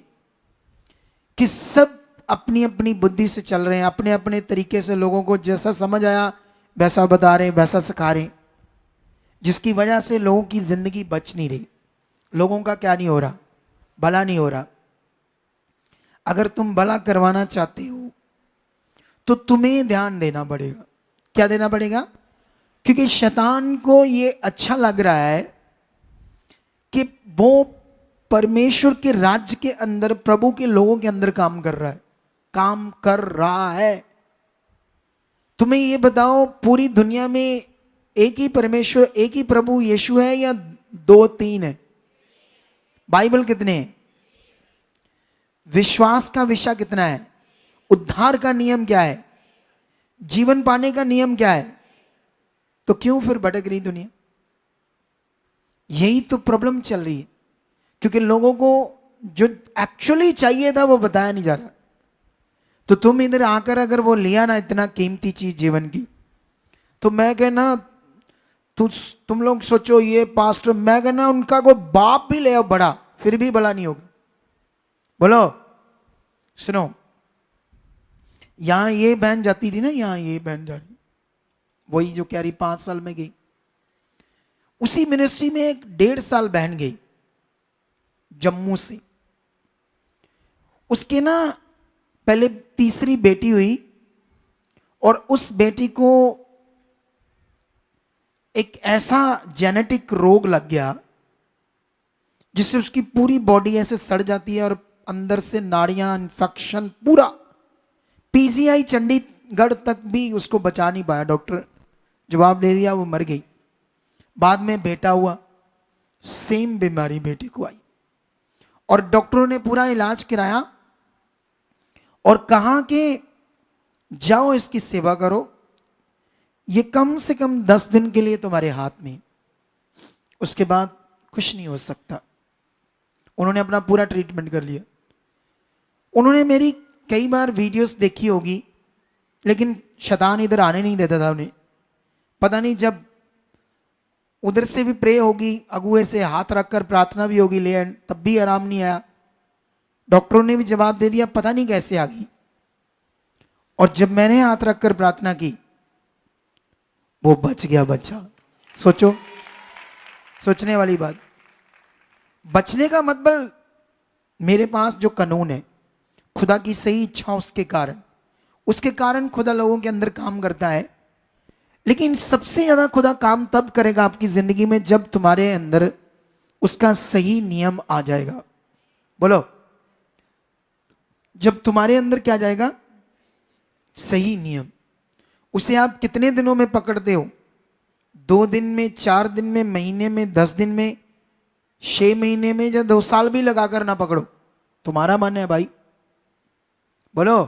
A: कि सब अपनी अपनी बुद्धि से चल रहे हैं, अपने अपने तरीके से लोगों को जैसा समझ आया वैसा बता रहे हैं, वैसा सिखा रहे हैं, जिसकी वजह से लोगों की जिंदगी बच नहीं रही। लोगों का क्या नहीं हो रहा? भला नहीं हो रहा। अगर तुम भला करवाना चाहते हो तो तुम्हें ध्यान देना पड़ेगा। क्या देना पड़ेगा? क्योंकि शैतान को ये अच्छा लग रहा है कि वो परमेश्वर के राज्य के अंदर, प्रभु के लोगों के अंदर काम कर रहा है, काम कर रहा है। तुम्हें ये बताओ, पूरी दुनिया में एक ही परमेश्वर, एक ही प्रभु यीशु है या दो तीन है? बाइबल कितने हैं? विश्वास का विषय कितना है? उद्धार का नियम क्या है? जीवन पाने का नियम क्या है? तो क्यों फिर भटक रही दुनिया? यही तो प्रॉब्लम चल रही है, क्योंकि लोगों को जो एक्चुअली चाहिए था वो बताया नहीं जा रहा। तो तुम इधर आकर अगर वो लिया ना इतना कीमती चीज जीवन की, तो मैं कहना तुम लोग सोचो ये पास्टर, मैं कहना उनका कोई बाप भी ले आओ बड़ा, फिर भी बड़ा नहीं होगा। बोलो, सुनो, यहां ये बहन जाती थी ना, यहां ये बहन जा रही, वही जो कह रही 5 साल में गई, उसी मिनिस्ट्री में एक 1.5 साल बहन गई जम्मू से। उसके ना पहले तीसरी बेटी हुई और उस बेटी को एक ऐसा जेनेटिक रोग लग गया जिससे उसकी पूरी बॉडी ऐसे सड़ जाती है और अंदर से नाड़ियां, इन्फेक्शन, पूरा पीजीआई चंडीगढ़ तक भी उसको बचा नहीं पाया। डॉक्टर जवाब दे दिया, वो मर गई। बाद में बेटा हुआ, सेम बीमारी बेटी को आई और डॉक्टरों ने पूरा इलाज कराया और कहा कि जाओ इसकी सेवा करो, ये कम से कम 10 दिन के लिए तुम्हारे हाथ में, उसके बाद कुछ नहीं हो सकता। उन्होंने अपना पूरा ट्रीटमेंट कर लिया। उन्होंने मेरी कई बार वीडियोस देखी होगी, लेकिन शैतान इधर आने नहीं देता था उन्हें। पता नहीं, जब उधर से भी प्रे होगी, अगुए से हाथ रखकर प्रार्थना भी होगी, ले तब भी आराम नहीं आया। डॉक्टरों ने भी जवाब दे दिया, पता नहीं कैसे आ गई। और जब मैंने हाथ रखकर प्रार्थना की, वो बच गया बच्चा। सोचो, सोचने वाली बात। बचने का मतलब, मेरे पास जो कानून है, खुदा की सही इच्छा, उसके कारण खुदा लोगों के अंदर काम करता है। लेकिन सबसे ज्यादा खुदा काम तब करेगा आपकी जिंदगी में जब तुम्हारे अंदर उसका सही नियम आ जाएगा। बोलो, जब तुम्हारे अंदर क्या जाएगा? सही नियम। उसे आप कितने दिनों में पकड़ते हो? 2 दिन में, 4 दिन में, महीने में, 10 दिन में, 6 महीने में, या 2 साल भी लगाकर ना पकड़ो। तुम्हारा मन है भाई, बोलो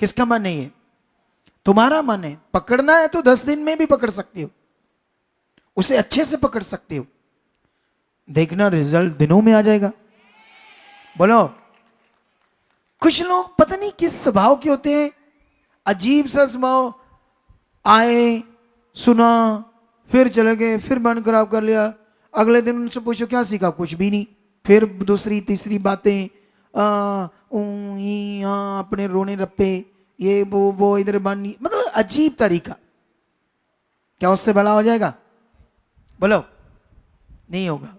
A: किसका मन है? ये तुम्हारा मन है। पकड़ना है तो 10 दिन में भी पकड़ सकते हो, उसे अच्छे से पकड़ सकते हो, देखना रिजल्ट दिनों में आ जाएगा। बोलो, कुछ लोग पता नहीं किस स्वभाव के होते हैं, अजीब सा स्वभाव, आए, सुना, फिर चले गए, फिर मन खराब कर लिया। अगले दिन उनसे पूछो क्या सीखा? कुछ भी नहीं। फिर दूसरी तीसरी बातें, अपने रोने रप्पे, ये वो इधर बन, मतलब अजीब तरीका। क्या उससे भला हो जाएगा? बोलो, नहीं होगा।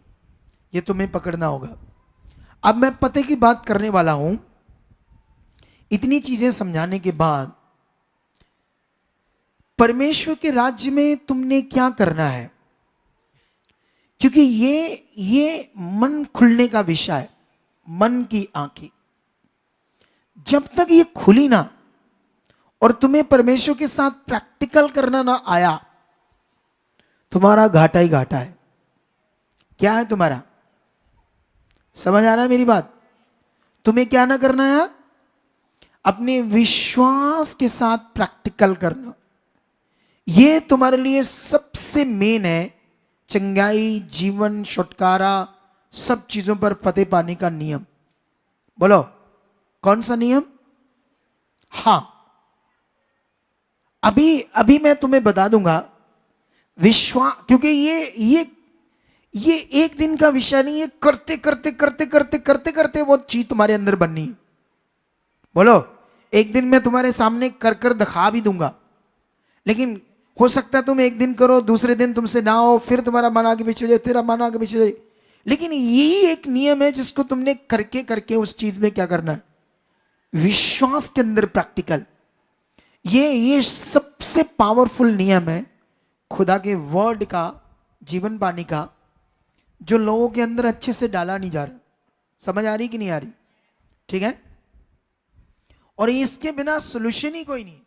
A: ये तुम्हें पकड़ना होगा। अब मैं पते की बात करने वाला हूं। इतनी चीजें समझाने के बाद परमेश्वर के राज्य में तुमने क्या करना है, क्योंकि ये मन खुलने का विषय है, मन की आंखें। जब तक ये खुली ना और तुम्हें परमेश्वर के साथ प्रैक्टिकल करना ना आया, तुम्हारा घाटा ही घाटा है। क्या है तुम्हारा? समझ आ रहा है मेरी बात? तुम्हें क्या ना करना है? अपने विश्वास के साथ प्रैक्टिकल करना। यह तुम्हारे लिए सबसे मेन है, चंगाई, जीवन, छुटकारा, सब चीजों पर फतेह पाने का नियम। बोलो कौन सा नियम? हां, अभी मैं तुम्हें बता दूंगा विश्वास, क्योंकि ये एक दिन का विषय नहीं है। करते करते करते करते करते करते वो चीज तुम्हारे अंदर बननी है। बोलो, एक दिन मैं तुम्हारे सामने कर कर दिखा भी दूंगा, लेकिन हो सकता है तुम एक दिन करो, दूसरे दिन तुमसे ना हो, फिर तुम्हारा मन आगे पीछे हो जाए, तेरा मन आगे पीछे जाए। लेकिन यही एक नियम है जिसको तुमने करके करके उस चीज में क्या करना है, विश्वास के अंदर प्रैक्टिकल। ये सबसे पावरफुल नियम है खुदा के वर्ड का, जीवन पाने का, जो लोगों के अंदर अच्छे से डाला नहीं जा रहा। समझ आ रही कि नहीं आ रही? ठीक है। और इसके बिना सोल्यूशन ही कोई नहीं।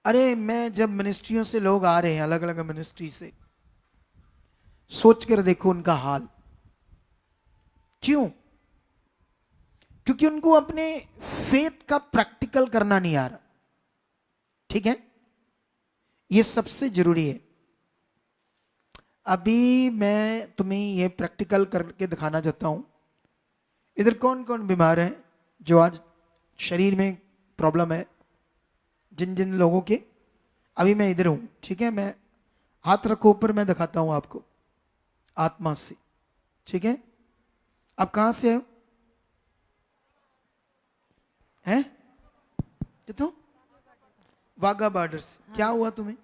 A: अरे मैं जब मिनिस्ट्रियों से लोग आ रहे हैं, अलग अलग मिनिस्ट्री से, सोच कर देखो उनका हाल। क्यों? क्योंकि उनको अपने फेथ का प्रैक्टिकल करना नहीं आ रहा। ठीक है, ये सबसे जरूरी है। अभी मैं तुम्हें ये प्रैक्टिकल करके दिखाना चाहता हूं। इधर कौन कौन बीमार है, जो आज शरीर में प्रॉब्लम है, जिन जिन लोगों के? अभी मैं इधर हूं, ठीक है। मैं हाथ रखो ऊपर, मैं दिखाता हूं आपको आत्मा से। ठीक है, आप कहां से हो? हैं? तो वाघा बॉर्डर से। क्या हुआ तुम्हें?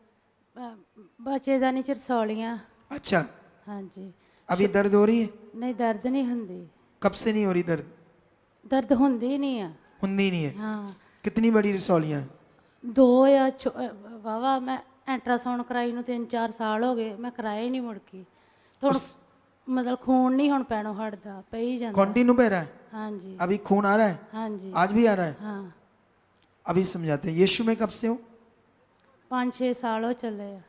F: ਬੱਚੇਦਾਨੀ ਚ ਰਸੌਲੀਆਂ।
A: अच्छा,
F: ਹਾਂਜੀ।
A: अभी दर्द हो रही है?
F: ਨਹੀਂ ਦਰਦ ਨਹੀਂ ਹੁੰਦੀ।
A: कब से नहीं हो रही दर्द?
F: ਦਰਦ ਹੁੰਦੀ ਨਹੀਂ ਆ।
A: हुंदी नहीं है।
F: ਹਾਂ,
A: कितनी बड़ी रसौलियां हैं?
F: ਦੋ ਆ ਵਾਵਾ। ਮੈਂ ਅਲਟਰਾਸਾਊਂਡ ਕਰਾਈ ਨੂੰ 3-4 ਸਾਲ ਹੋ ਗਏ, ਮੈਂ ਕਰਾਇਆ ਹੀ ਨਹੀਂ ਮੁੜ ਕੇ। ਹੁਣ ਮਤਲਬ ਖੂਨ ਨਹੀਂ ਹੁਣ ਪੈਣੋਂ ਹਟਦਾ, ਪਈ ਜਾਂਦਾ।
A: कंटिन्यू बह रहा है?
F: ਹਾਂਜੀ
A: अभी खून आ रहा है?
F: ਹਾਂਜੀ।
A: आज भी आ रहा है?
F: ਹਾਂ,
A: अभी समझाते हैं। यीशु में कब से हो?
F: 5-6 ਸਾਲ ਹੋ ਚੱਲੇ ਆ।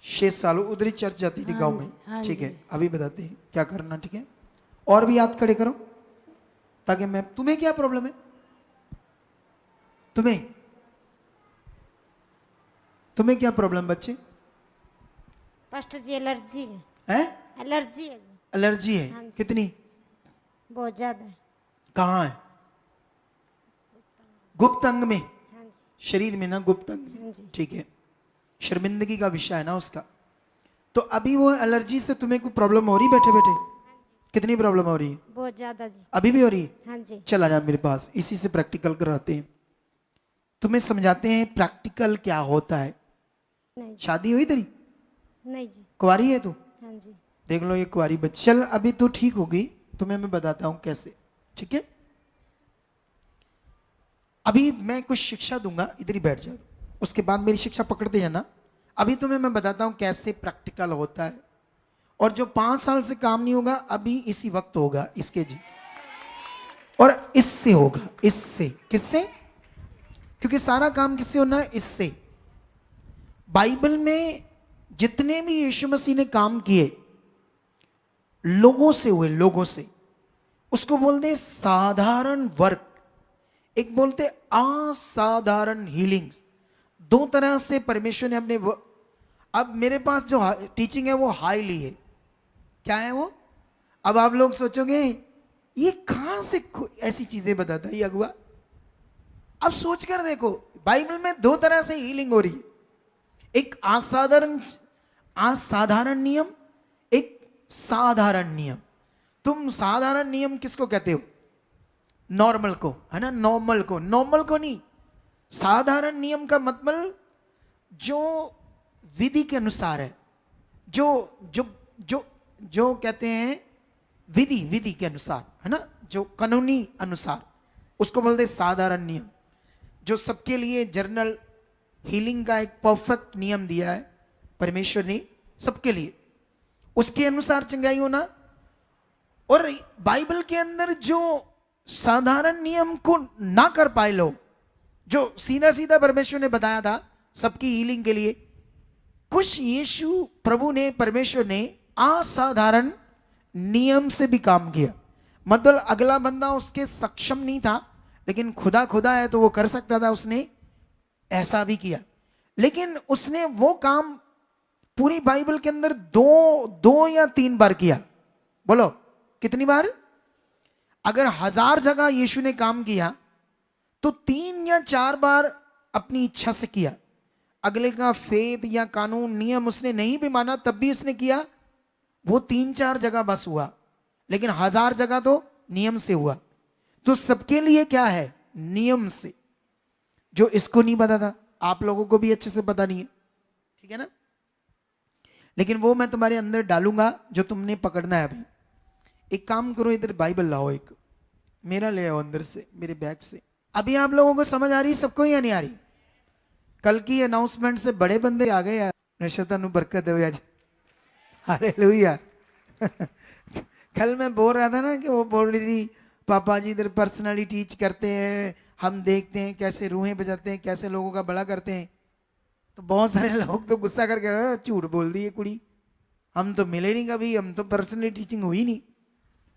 A: 6 साल। उधर ही चर्च जाती थी गांव में?
F: हाँ
A: ठीक
F: जी।
A: है, अभी बताते हैं क्या करना। ठीक है, और भी हाथ खड़े करो ताकि मैं, तुम्हें क्या प्रॉब्लम है? तुम्हें क्या प्रॉब्लम बच्चे?
C: पास्टर जी एलर्जी है।
A: हैं?
C: एलर्जी है जी,
A: एलर्जी है?
C: हाँ जी।
A: कितनी?
C: बहुत ज्यादा है।
A: कहाँ है? गुप्त अंग में?
C: हाँ जी,
A: शरीर में ना, गुप्त अंग में।
C: हाँ जी।
A: ठीक है, शर्मिंदगी का विषय है ना उसका। तो अभी वो एलर्जी से तुम्हें कोई प्रॉब्लम हो रही बैठे बैठे? कितनी प्रॉब्लम हो रही है?
C: बहुत ज्यादा जी।
A: अभी भी हो रही है?
C: हाँ जी।
A: चला जा मेरे पास, इसी से प्रैक्टिकल कराते हैं। तुम्हें समझाते हैं प्रैक्टिकल क्या होता है।
C: नहीं जी,
A: शादी हुई तेरी?
C: नहीं जी।
A: कुंवारी है तू?
C: हाँ जी।
A: देख लो ये कुंवारी बच्ची। चल अभी तो ठीक होगी, तुम्हें मैं बताता हूं कैसे। ठीक है, अभी मैं कुछ शिक्षा दूंगा, इधर ही बैठ जाओ, उसके बाद मेरी शिक्षा पकड़ते जाना। अभी तुम्हें मैं बताता हूं कैसे प्रैक्टिकल होता है। और जो 5 साल से काम नहीं होगा, अभी इसी वक्त होगा इसके जी। और इससे होगा, इससे। किससे? क्योंकि सारा काम किससे होना है? इससे। बाइबल में जितने भी यीशु मसीह ने काम किए, लोगों से हुए, लोगों से। उसको बोलते हैं साधारण वर्क, एक बोलते असाधारण हीलिंग। 2 तरह से परमेश्वर ने अपने अब मेरे पास जो टीचिंग है वो हाईली है। क्या है वो? अब आप लोग सोचोगे ये कहां से ऐसी चीजें बताता है ये अगुआ। अब सोच कर देखो, बाइबल में 2 तरह से हीलिंग हो रही है। एक असाधारण नियम, एक साधारण नियम। तुम साधारण नियम किसको कहते हो? नॉर्मल को, है ना? नॉर्मल को, नॉर्मल को नहीं। साधारण नियम का मतलब जो विधि के अनुसार है, जो जो जो जो कहते हैं विधि के अनुसार, है ना? जो कानूनी अनुसार, उसको बोलते हैं साधारण नियम। जो सबके लिए जर्नल हीलिंग का एक परफेक्ट नियम दिया है परमेश्वर ने सबके लिए, उसके अनुसार चंगाई होना। और बाइबल के अंदर जो साधारण नियम को ना कर पाए लोग, जो सीधा सीधा परमेश्वर ने बताया था सबकी हीलिंग के लिए, कुछ यीशु प्रभु ने, परमेश्वर ने असाधारण नियम से भी काम किया। मतलब अगला बंदा उसके सक्षम नहीं था, लेकिन खुदा खुदा है तो वो कर सकता था, उसने ऐसा भी किया। लेकिन उसने वो काम पूरी बाइबल के अंदर दो या 3 बार किया। बोलो कितनी बार? अगर 1000 जगह यीशु ने काम किया तो 3 या 4 बार अपनी इच्छा से किया। अगले का फेद या कानून नियम उसने नहीं भी माना तब भी उसने किया। वो 3-4 जगह बस हुआ, लेकिन 1000 जगह तो नियम से हुआ। तो सबके लिए क्या है? नियम से। जो इसको नहीं पता था, आप लोगों को भी अच्छे से पता नहीं है, ठीक है ना? लेकिन वो मैं तुम्हारे अंदर डालूंगा जो तुमने पकड़ना है। अभी एक काम करो, इधर बाइबल लाओ, एक मेरा ले आओ अंदर से, मेरे बैग से। अभी आप लोगों को समझ आ रही सबको या नहीं आ रही? कल की अनाउंसमेंट से बड़े बंदे आ गए यार। नशरता नु बरकत दो आज, हालेलुया। कल मैं बोल रहा था ना कि वो बोल रही थी पापा जी इधर पर्सनली टीच करते हैं, हम देखते हैं कैसे रूहें बजाते हैं, कैसे लोगों का भला करते हैं। तो बहुत सारे लोग तो गुस्सा करके झूठ बोल दी है कुड़ी, हम तो मिले नहीं कभी, हम तो पर्सनली टीचिंग हुई नहीं।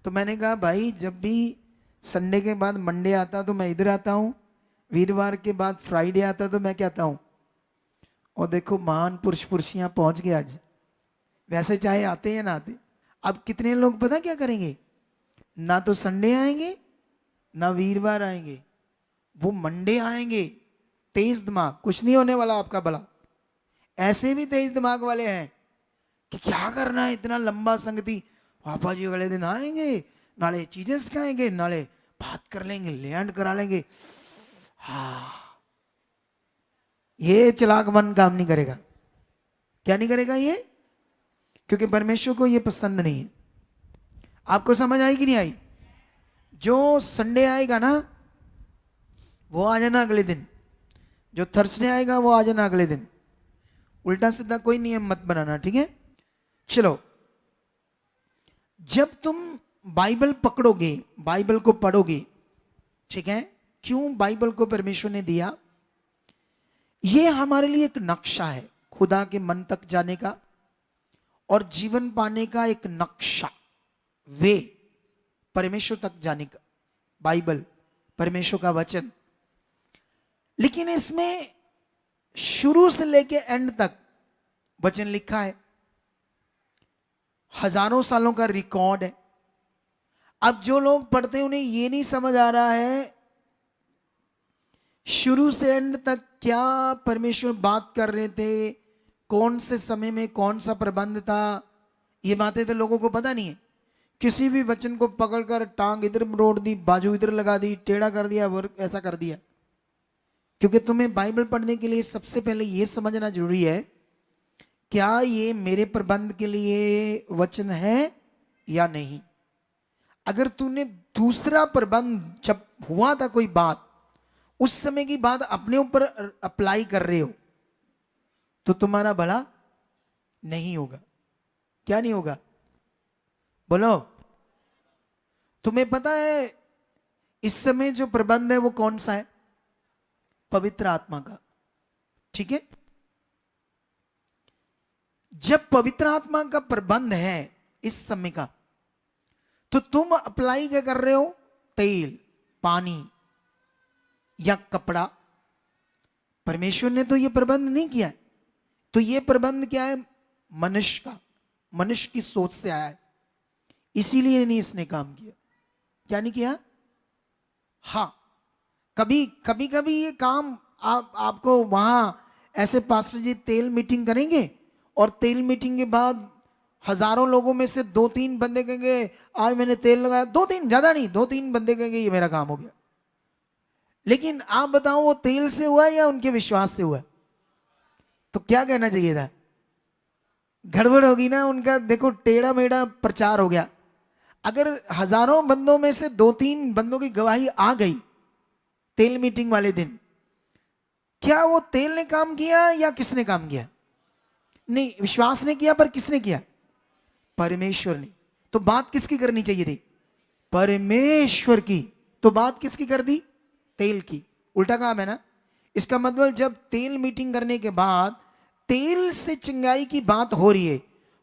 A: तो मैंने कहा भाई जब भी संडे के बाद मंडे आता तो मैं इधर आता हूँ, वीरवार के बाद फ्राइडे आता तो मैं कहता हूँ, और देखो महान पुरुष पुरुषियाँ पहुँच गए आज। वैसे चाहे आते या ना आते। अब कितने लोग पता क्या करेंगे? ना तो संडे आएंगे ना वीरवार आएंगे, वो मंडे आएंगे। तेज दिमाग, कुछ नहीं होने वाला आपका भला। ऐसे भी तेज दिमाग वाले हैं कि क्या करना है इतना लंबा संगति, पापा जी अगले दिन आएंगे, नाले चीजें सिखाएंगे, नाले बात कर लेंगे, लैंड करा लेंगे। हाँ, ये चालाक मन काम नहीं करेगा। क्या नहीं करेगा ये? क्योंकि परमेश्वर को ये पसंद नहीं है। आपको समझ आई कि नहीं आई? जो संडे आएगा ना वो आ जाना अगले दिन, जो थर्सडे आएगा वो आ जाना अगले दिन। उल्टा सीधा कोई नियम मत बनाना, ठीक है? चलो, जब तुम बाइबल पकड़ोगे, बाइबल को पढ़ोगे, ठीक है? क्यों बाइबल को परमेश्वर ने दिया? ये हमारे लिए एक नक्शा है खुदा के मन तक जाने का और जीवन पाने का, एक नक्शा, वे परमेश्वर तक जाने का। बाइबल परमेश्वर का वचन, लेकिन इसमें शुरू से लेके एंड तक वचन लिखा है, हजारों सालों का रिकॉर्ड है। अब जो लोग पढ़ते हैं उन्हें ये नहीं समझ आ रहा है शुरू से एंड तक क्या परमेश्वर बात कर रहे थे, कौन से समय में कौन सा प्रबंध था। ये बातें तो लोगों को पता नहीं है। किसी भी वचन को पकड़कर टांग इधर मरोड़ दी, बाजू इधर लगा दी, टेढ़ा कर दिया, वो ऐसा कर दिया। क्योंकि तुम्हें बाइबल पढ़ने के लिए सबसे पहले यह समझना जरूरी है, क्या ये मेरे प्रबंध के लिए वचन है या नहीं। अगर तूने दूसरा प्रबंध, जब हुआ था कोई बात, उस समय की बात अपने ऊपर अप्लाई कर रहे हो तो तुम्हारा भला नहीं होगा। क्या नहीं होगा? बोलो। तुम्हें पता है इस समय जो प्रबंध है वो कौन सा है? पवित्र आत्मा का, ठीक है? जब पवित्र आत्मा का प्रबंध है इस समय का, तो तुम अप्लाई क्या कर रहे हो? तेल, पानी या कपड़ा। परमेश्वर ने तो यह प्रबंध नहीं किया है। तो यह प्रबंध क्या है? मनुष्य का, मनुष्य की सोच से आया है, इसीलिए नहीं इसने काम किया। क्या नहीं किया? हाँ, कभी कभी ये काम आपको वहां ऐसे पास्टर जी तेल मीटिंग करेंगे और तेल मीटिंग के बाद हजारों लोगों में से 2-3 बंदे कहेंगे आज मैंने तेल लगाया। 2-3, ज्यादा नहीं, 2-3 बंदे कहेंगे ये मेरा काम हो गया। लेकिन आप बताओ वो तेल से हुआ या उनके विश्वास से हुआ? तो क्या कहना चाहिए था? गड़बड़ होगी ना उनका। देखो टेढ़ा मेढ़ा प्रचार हो गया। अगर हजारों बंदों में से 2-3 बंदों की गवाही आ गई तेल मीटिंग वाले दिन, क्या वो तेल ने काम किया या किसने काम किया? नहीं, विश्वास ने किया, पर किसने किया? परमेश्वर ने। तो बात किसकी करनी चाहिए थी? परमेश्वर की। तो बात किसकी कर दी? तेल की। उल्टा काम है ना। इसका मतलब जब तेल मीटिंग करने के बाद तेल से चिंगाई की बात हो रही है,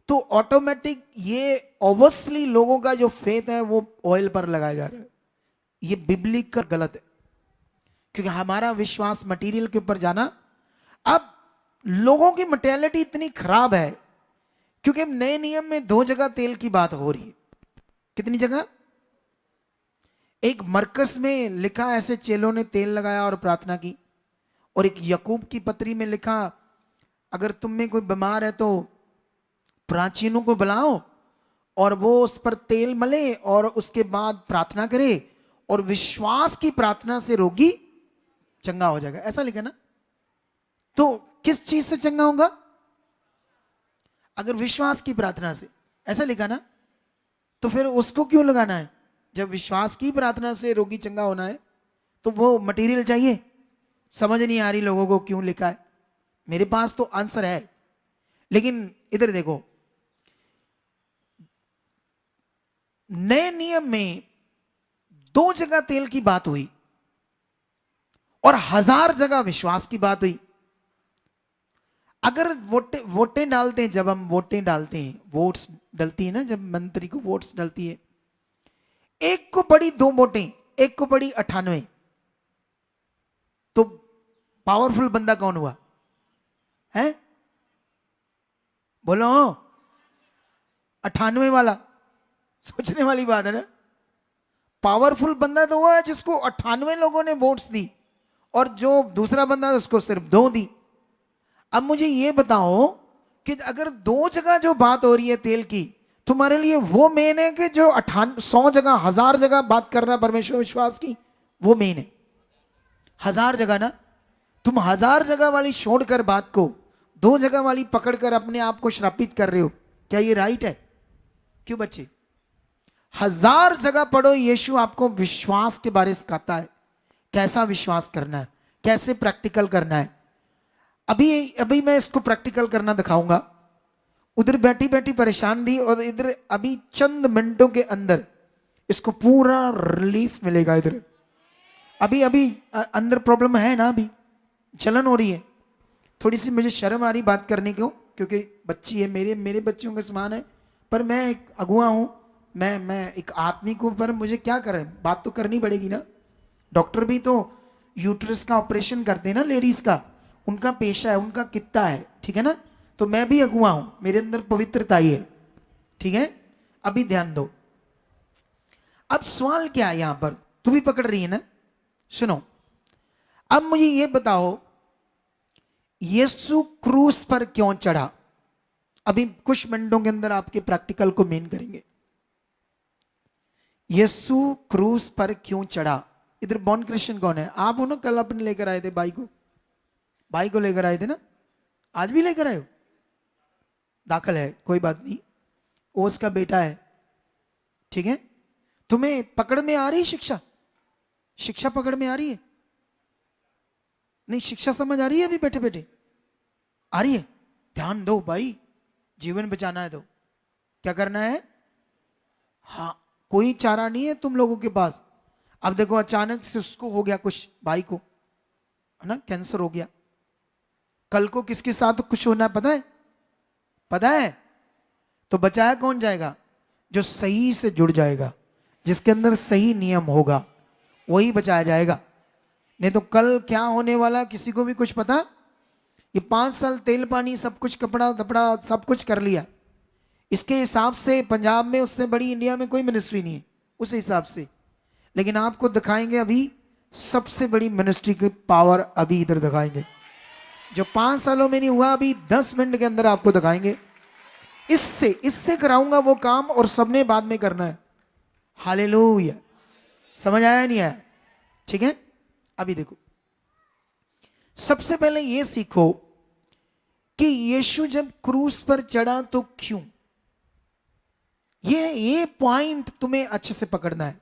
A: तो ऑटोमेटिक ये ऑब्वियसली लोगों का जो फेथ है वो ऑयल पर लगाया जा रहा है। ये बिब्लिकल गलत है, क्योंकि हमारा विश्वास मटेरियल के ऊपर जाना। अब लोगों की मेंटालिटी इतनी खराब है, क्योंकि नए नियम में 2 जगह तेल की बात हो रही है। कितनी जगह? एक मरकस में लिखा ऐसे चेलों ने तेल लगाया और प्रार्थना की, और एक याकूब की पत्री में लिखा अगर तुम में कोई बीमार है तो प्राचीनों को बुलाओ और वो उस पर तेल मले और उसके बाद प्रार्थना करे, और विश्वास की प्रार्थना से रोगी चंगा हो जाएगा। ऐसा लिखा ना। तो किस चीज से चंगा होगा? अगर विश्वास की प्रार्थना से, ऐसा लिखा ना, तो फिर उसको क्यों लगाना है? जब विश्वास की प्रार्थना से रोगी चंगा होना है तो वो मटेरियल चाहिए। समझ नहीं आ रही लोगों को क्यों लिखा है। मेरे पास तो आंसर है, लेकिन इधर देखो, नए नियम में 2 जगह तेल की बात हुई और 1000 जगह विश्वास की बात हुई। अगर वोटें डालते हैं, जब हम वोटें डालते हैं, वोट्स डलती है ना, जब मंत्री को वोट्स डलती है, एक को पड़ी 2 वोटें, एक को पड़ी 98, तो पावरफुल बंदा कौन हुआ है? बोलो 98 वाला। सोचने वाली बात है ना। पावरफुल बंदा तो वो है जिसको 98 लोगों ने वोट्स दी, और जो दूसरा बंदा उसको सिर्फ 2 दी। अब मुझे ये बताओ कि अगर 2 जगह जो बात हो रही है तेल की, तुम्हारे लिए वो मेन है कि जो 100 जगह 1000 जगह बात करना परमेश्वर विश्वास की, वो मेन है? 1000 जगह ना। तुम 1000 जगह वाली छोड़कर बात को 2 जगह वाली पकड़कर अपने आप को श्रापित कर रहे हो। क्या ये राइट है? क्यों बच्चे? 1000 जगह पढ़ो, यीशु आपको विश्वास के बारे में सिखाता है, कैसा विश्वास करना है, कैसे प्रैक्टिकल करना है। अभी मैं इसको प्रैक्टिकल करना दिखाऊंगा। उधर बैठी बैठी परेशान थी, और इधर अभी चंद मिनटों के अंदर इसको पूरा रिलीफ मिलेगा। इधर अभी अंदर प्रॉब्लम है ना, अभी जलन हो रही है, थोड़ी सी मुझे शर्म आ रही बात करने को, क्योंकि बच्ची है, मेरे बच्चियों के समान है, पर मैं एक अगुआ हूं, मैं एक आदमी को, पर मुझे क्या करें, बात तो करनी पड़ेगी ना। डॉक्टर भी तो यूट्रस का ऑपरेशन करते हैं ना, लेडीज का, उनका पेशा है, उनका कित्ता है, ठीक है ना। तो मैं भी अगुआ हूं, मेरे अंदर पवित्रता ही है, ठीक है। अभी ध्यान दो। अब सवाल क्या है यहां पर, तू भी पकड़ रही है ना, सुनो। अब मुझे ये बताओ, यीशु क्रूस पर क्यों चढ़ा? अभी कुछ मिनटों के अंदर आपके प्रैक्टिकल को मेन करेंगे। यीशु क्रूस पर क्यों चढ़ा? इधर बॉर्न क्रिश्चियन कौन है? आप हो ना, कल अपने लेकर आए थे भाई को लेकर आए थे ना, आज भी लेकर आए हो? दाखिल है, कोई बात नहीं, वो उसका बेटा है, ठीक है। तुम्हें पकड़ में आ रही शिक्षा पकड़ में आ रही है? नहीं, शिक्षा समझ आ रही है? अभी बैठे बैठे आ रही है? ध्यान दो भाई, जीवन बचाना है तो क्या करना है? हाँ, कोई चारा नहीं है तुम लोगों के पास। अब देखो, अचानक से उसको हो गया कुछ, भाई को है ना, कैंसर हो गया, कल को किसके साथ कुछ होना पता है? तो बचाया कौन जाएगा? जो सही से जुड़ जाएगा, जिसके अंदर सही नियम होगा, वही बचाया जाएगा। नहीं तो कल क्या होने वाला किसी को भी कुछ पता? ये 5 साल तेल पानी सब कुछ, कपड़ा दपड़ा सब कुछ कर लिया, इसके हिसाब से पंजाब में उससे बड़ी इंडिया में कोई मिनिस्ट्री नहीं है उस हिसाब से। लेकिन आपको दिखाएंगे अभी सबसे बड़ी मिनिस्ट्री की पावर, अभी इधर दिखाएंगे, जो 5 सालों में नहीं हुआ, अभी 10 मिनट के अंदर आपको दिखाएंगे। इससे कराऊंगा वो काम, और सबने बाद में करना है। हालेलुया। समझ आया नहीं आया? ठीक है। अभी देखो, सबसे पहले ये सीखो कि यीशु जब क्रूस पर चढ़ा तो क्यों। ये पॉइंट तुम्हें अच्छे से पकड़ना है।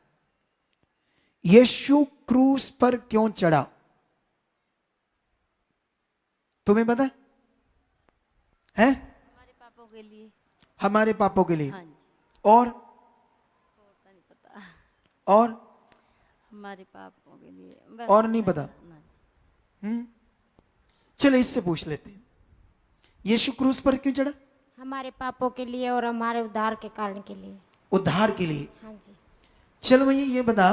A: यीशु क्रूस पर क्यों चढ़ा? तुम्हें पता है?
B: हमारे पापों के लिए।
A: हमारे पापों के लिए।
B: हाँ जी।
A: और
B: तो नहीं पता।
A: और
B: हमारे पापों के लिए बस
A: और नहीं पता।
B: नहीं।
A: चलो इससे पूछ लेते हैं, यीशु क्रूस पर क्यों चढ़ा?
C: हमारे पापों के लिए और हमारे उद्धार के कारण के लिए।
A: उद्धार के लिए।
C: हाँ जी।
A: चलो मुझे ये बता,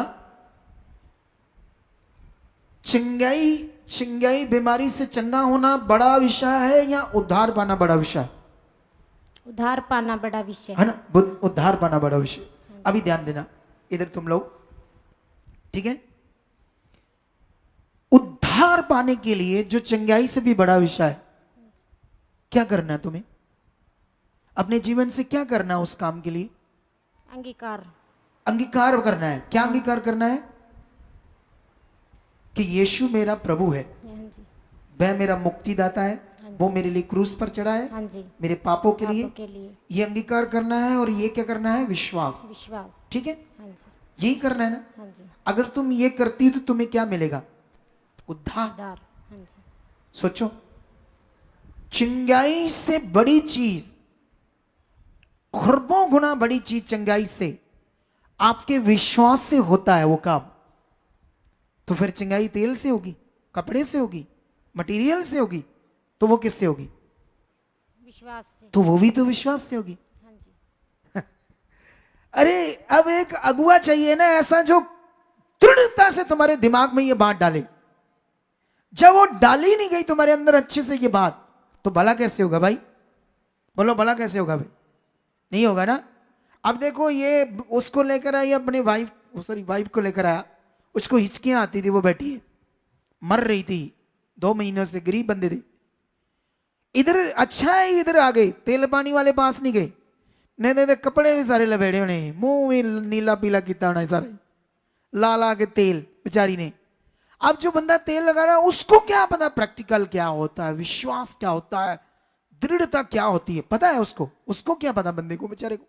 A: चिंगाई बीमारी से चंगा होना बड़ा विषय है या उद्धार पाना बड़ा विषय है?
C: उद्धार पाना बड़ा विषय
A: है ना, उद्धार पाना बड़ा विषय। अभी ध्यान देना इधर तुम लोग, ठीक है? उद्धार पाने के लिए जो चंगाई से भी बड़ा विषय है, क्या करना है तुम्हें? अपने जीवन से क्या करना है उस काम के लिए? अंगीकार करना है। क्या अंगीकार करना है? कि यीशु मेरा प्रभु है,
C: हाँ जी।
A: वह मेरा मुक्तिदाता है, वो मेरे लिए क्रूस पर चढ़ा है,
C: हाँ जी।
A: मेरे पापों के
C: पापों
A: लिए।
C: के लिए
A: ये अंगीकार करना है। और ये क्या करना है? विश्वास।
C: विश्वास।
A: ठीक है,
C: हाँ जी।
A: यही करना है ना?
C: हाँ जी।
A: अगर तुम ये करती तो तुम्हें क्या मिलेगा? उद्धार।
C: उद्धार। हाँ जी।
A: सोचो, चिंगाई से बड़ी चीज, खरबों गुना बड़ी चीज चिंगाई से आपके विश्वास से होता है वो काम। तो फिर चिंगाई तेल से होगी, कपड़े से होगी, मटेरियल से होगी, तो वो किससे होगी?
C: विश्वास से।
A: तो वो भी तो विश्वास से होगी।
C: हाँ जी।
A: अरे अब एक अगुआ चाहिए ना ऐसा जो दृढ़ता से तुम्हारे दिमाग में ये बात डाले। जब वो डाली नहीं गई तुम्हारे अंदर अच्छे से ये बात, तो भला कैसे होगा भाई? बोलो भला कैसे होगा भाई? नहीं होगा ना। अब देखो, ये उसको लेकर आई अपने वाइफ को लेकर आया, उसको हिचकियां आती थी, वो बैठी है, मर रही थी 2 महीनों से, गरीब बंदे थे। इधर अच्छा है, इधर आ गए, तेल पानी वाले पास नहीं गए, नहीं दे कपड़े भी सारे लपेड़े होने, मुंह भी नीला पीला किया होना सारे, ला ला के तेल बेचारी ने। अब जो बंदा तेल लगा रहा है उसको क्या पता प्रैक्टिकल क्या होता है, विश्वास क्या होता है, दृढ़ता क्या होती है, पता है उसको क्या पता बंदे को, बेचारे को।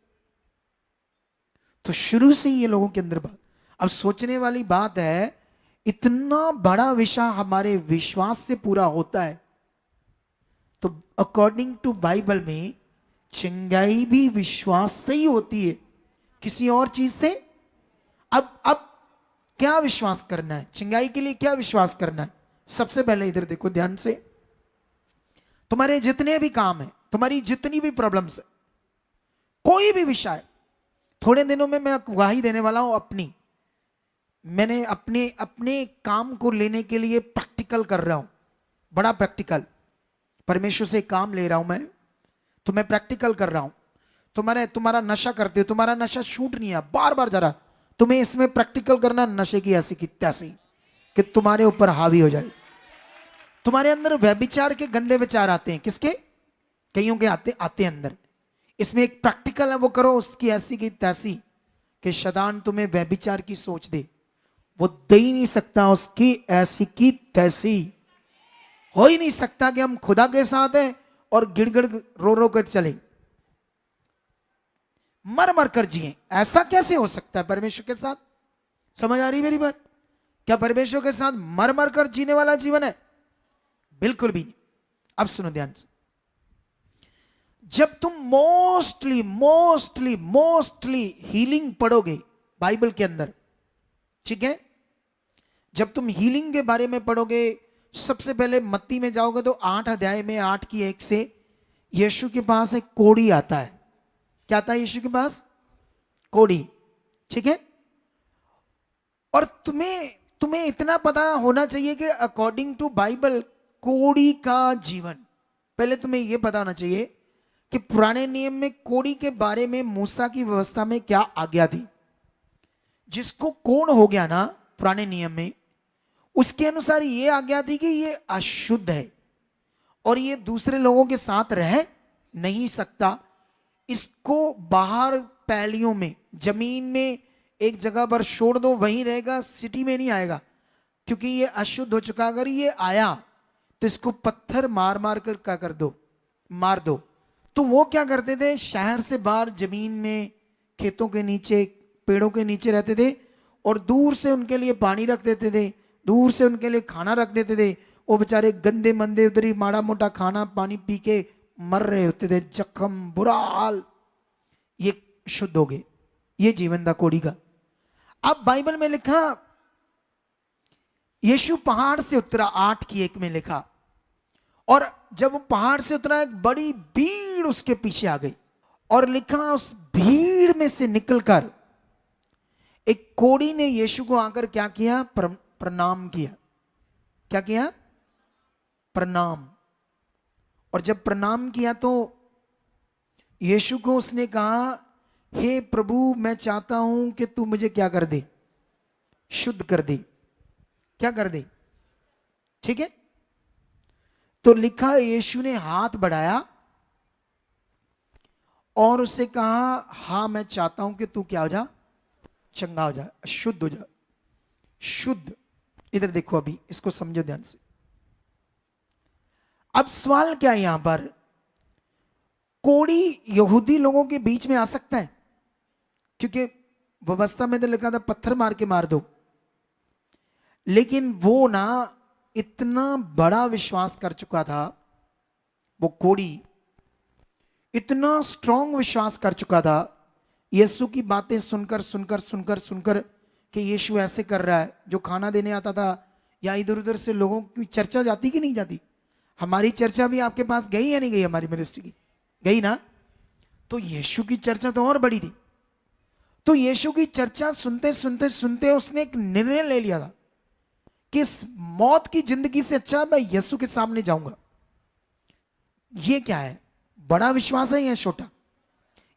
A: तो शुरू से ही ये लोगों के अंदर बात। अब सोचने वाली बात है, इतना बड़ा विषय हमारे विश्वास से पूरा होता है, तो अकॉर्डिंग टू बाइबल में चिंगाई भी विश्वास से ही होती है, किसी और चीज से। अब क्या विश्वास करना है? चिंगाई के लिए क्या विश्वास करना है? सबसे पहले इधर देखो ध्यान से, तुम्हारे जितने भी काम है, तुम्हारी जितनी भी प्रॉब्लम्स है, कोई भी विषय, थोड़े दिनों में मैं गवाही देने वाला हूं अपनी। मैंने अपने काम को लेने के लिए प्रैक्टिकल कर रहा हूं, बड़ा प्रैक्टिकल। परमेश्वर से काम ले रहा हूं मैं, तो मैं प्रैक्टिकल कर रहा हूं। तुम्हारा नशा करते हो, तुम्हारा नशा छूट नहीं है, बार बार जरा तुम्हें इसमें प्रैक्टिकल करना, नशे की ऐसी की तैसी कि तुम्हारे ऊपर हावी हो जाए। तुम्हारे अंदर व्यभिचार के गंदे विचार आते हैं, किसके? कईयों के आते अंदर। इसमें एक प्रैक्टिकल है, वो करो उसकी ऐसी की तैसी कि शैतान तुम्हें व्यभिचार की सोच दे, वो दे ही नहीं सकता उसकी ऐसी की तैसी। हो ही नहीं सकता कि हम खुदा के साथ हैं और गिड़गिड़ रो रो कर चले, मर मर कर जिए। ऐसा कैसे हो सकता है परमेश्वर के साथ? समझ आ रही मेरी बात? क्या परमेश्वर के साथ मर मर कर जीने वाला जीवन है? बिल्कुल भी नहीं। अब सुनो ध्यान से, जब तुम मोस्टली हीलिंग पढ़ोगे बाइबल के अंदर, ठीक है, जब तुम हीलिंग के बारे में पढ़ोगे, सबसे पहले मत्ती में जाओगे तो 8 अध्याय में 8:1 से यीशु के पास एक कोढ़ी आता है। क्या आता है यीशु के पास? कोढ़ी, ठीक है। और तुम्हें इतना पता होना चाहिए कि अकॉर्डिंग टू बाइबल कोढ़ी का जीवन, पहले तुम्हें यह पता होना चाहिए कि पुराने नियम में कोढ़ी के बारे में मूसा की व्यवस्था में क्या आज्ञा थी। जिसको कोढ़ हो गया ना पुराने नियम में, उसके अनुसार यह आज्ञा थी कि यह अशुद्ध है और यह दूसरे लोगों के साथ रह नहीं सकता। इसको बाहर पैलियों में, जमीन में एक जगह पर छोड़ दो, वहीं रहेगा, सिटी में नहीं आएगा, क्योंकि ये अशुद्ध हो चुका। अगर ये आया तो इसको पत्थर मार मार कर क्या कर दो, मार दो। तो वो क्या करते थे, शहर से बाहर जमीन में, खेतों के नीचे, पेड़ों के नीचे रहते थे और दूर से उनके लिए पानी रख देते थे, दूर से उनके लिए खाना रख देते थे। वो बेचारे गंदे मंदे उधर ही माड़ा मोटा खाना पानी पी के मर रहे होते थे, जख्म, बुरा हाल, ये शुद्ध हो गए। ये जीवन था कोढ़ी का। अब बाइबल में लिखा यीशु पहाड़ से उतरा, 8:1 में लिखा, और जब वो पहाड़ से उतरा एक बड़ी भीड़ उसके पीछे आ गई, और लिखा उस भीड़ में से निकलकर एक कोढ़ी ने यीशु को आकर क्या किया? प्रणाम किया। क्या किया? प्रणाम। और जब प्रणाम किया तो यीशु को उसने कहा, हे प्रभु, मैं चाहता हूं कि तू मुझे क्या कर दे? शुद्ध कर दे। क्या कर दे? ठीक है। तो लिखा यीशु ने हाथ बढ़ाया और उसे कहा, हां मैं चाहता हूं कि तू क्या हो जा? चंगा हो जा, शुद्ध हो जा। शुद्ध, इधर देखो, अभी इसको समझो ध्यान से। अब सवाल क्या है यहां पर? कोढ़ी यहूदी लोगों के बीच में आ सकता है? क्योंकि व्यवस्था में तो लिखा था पत्थर मार के मार दो, लेकिन वो ना इतना बड़ा विश्वास कर चुका था, वो कोढ़ी इतना स्ट्रांग विश्वास कर चुका था यीशु की बातें सुनकर सुनकर सुनकर सुनकर कि यीशु ऐसे कर रहा है। जो खाना देने आता था, या इधर उधर से लोगों की चर्चा जाती कि नहीं जाती? हमारी चर्चा भी आपके पास गई या नहीं गई? हमारी मिनिस्ट्री की गई ना? तो यीशु की चर्चा तो और बड़ी थी। तो यीशु की चर्चा सुनते सुनते सुनते उसने एक निर्णय ले लिया था कि इस मौत की जिंदगी से अच्छा मैं यीशु के सामने जाऊंगा। ये क्या है? बड़ा विश्वास है या छोटा?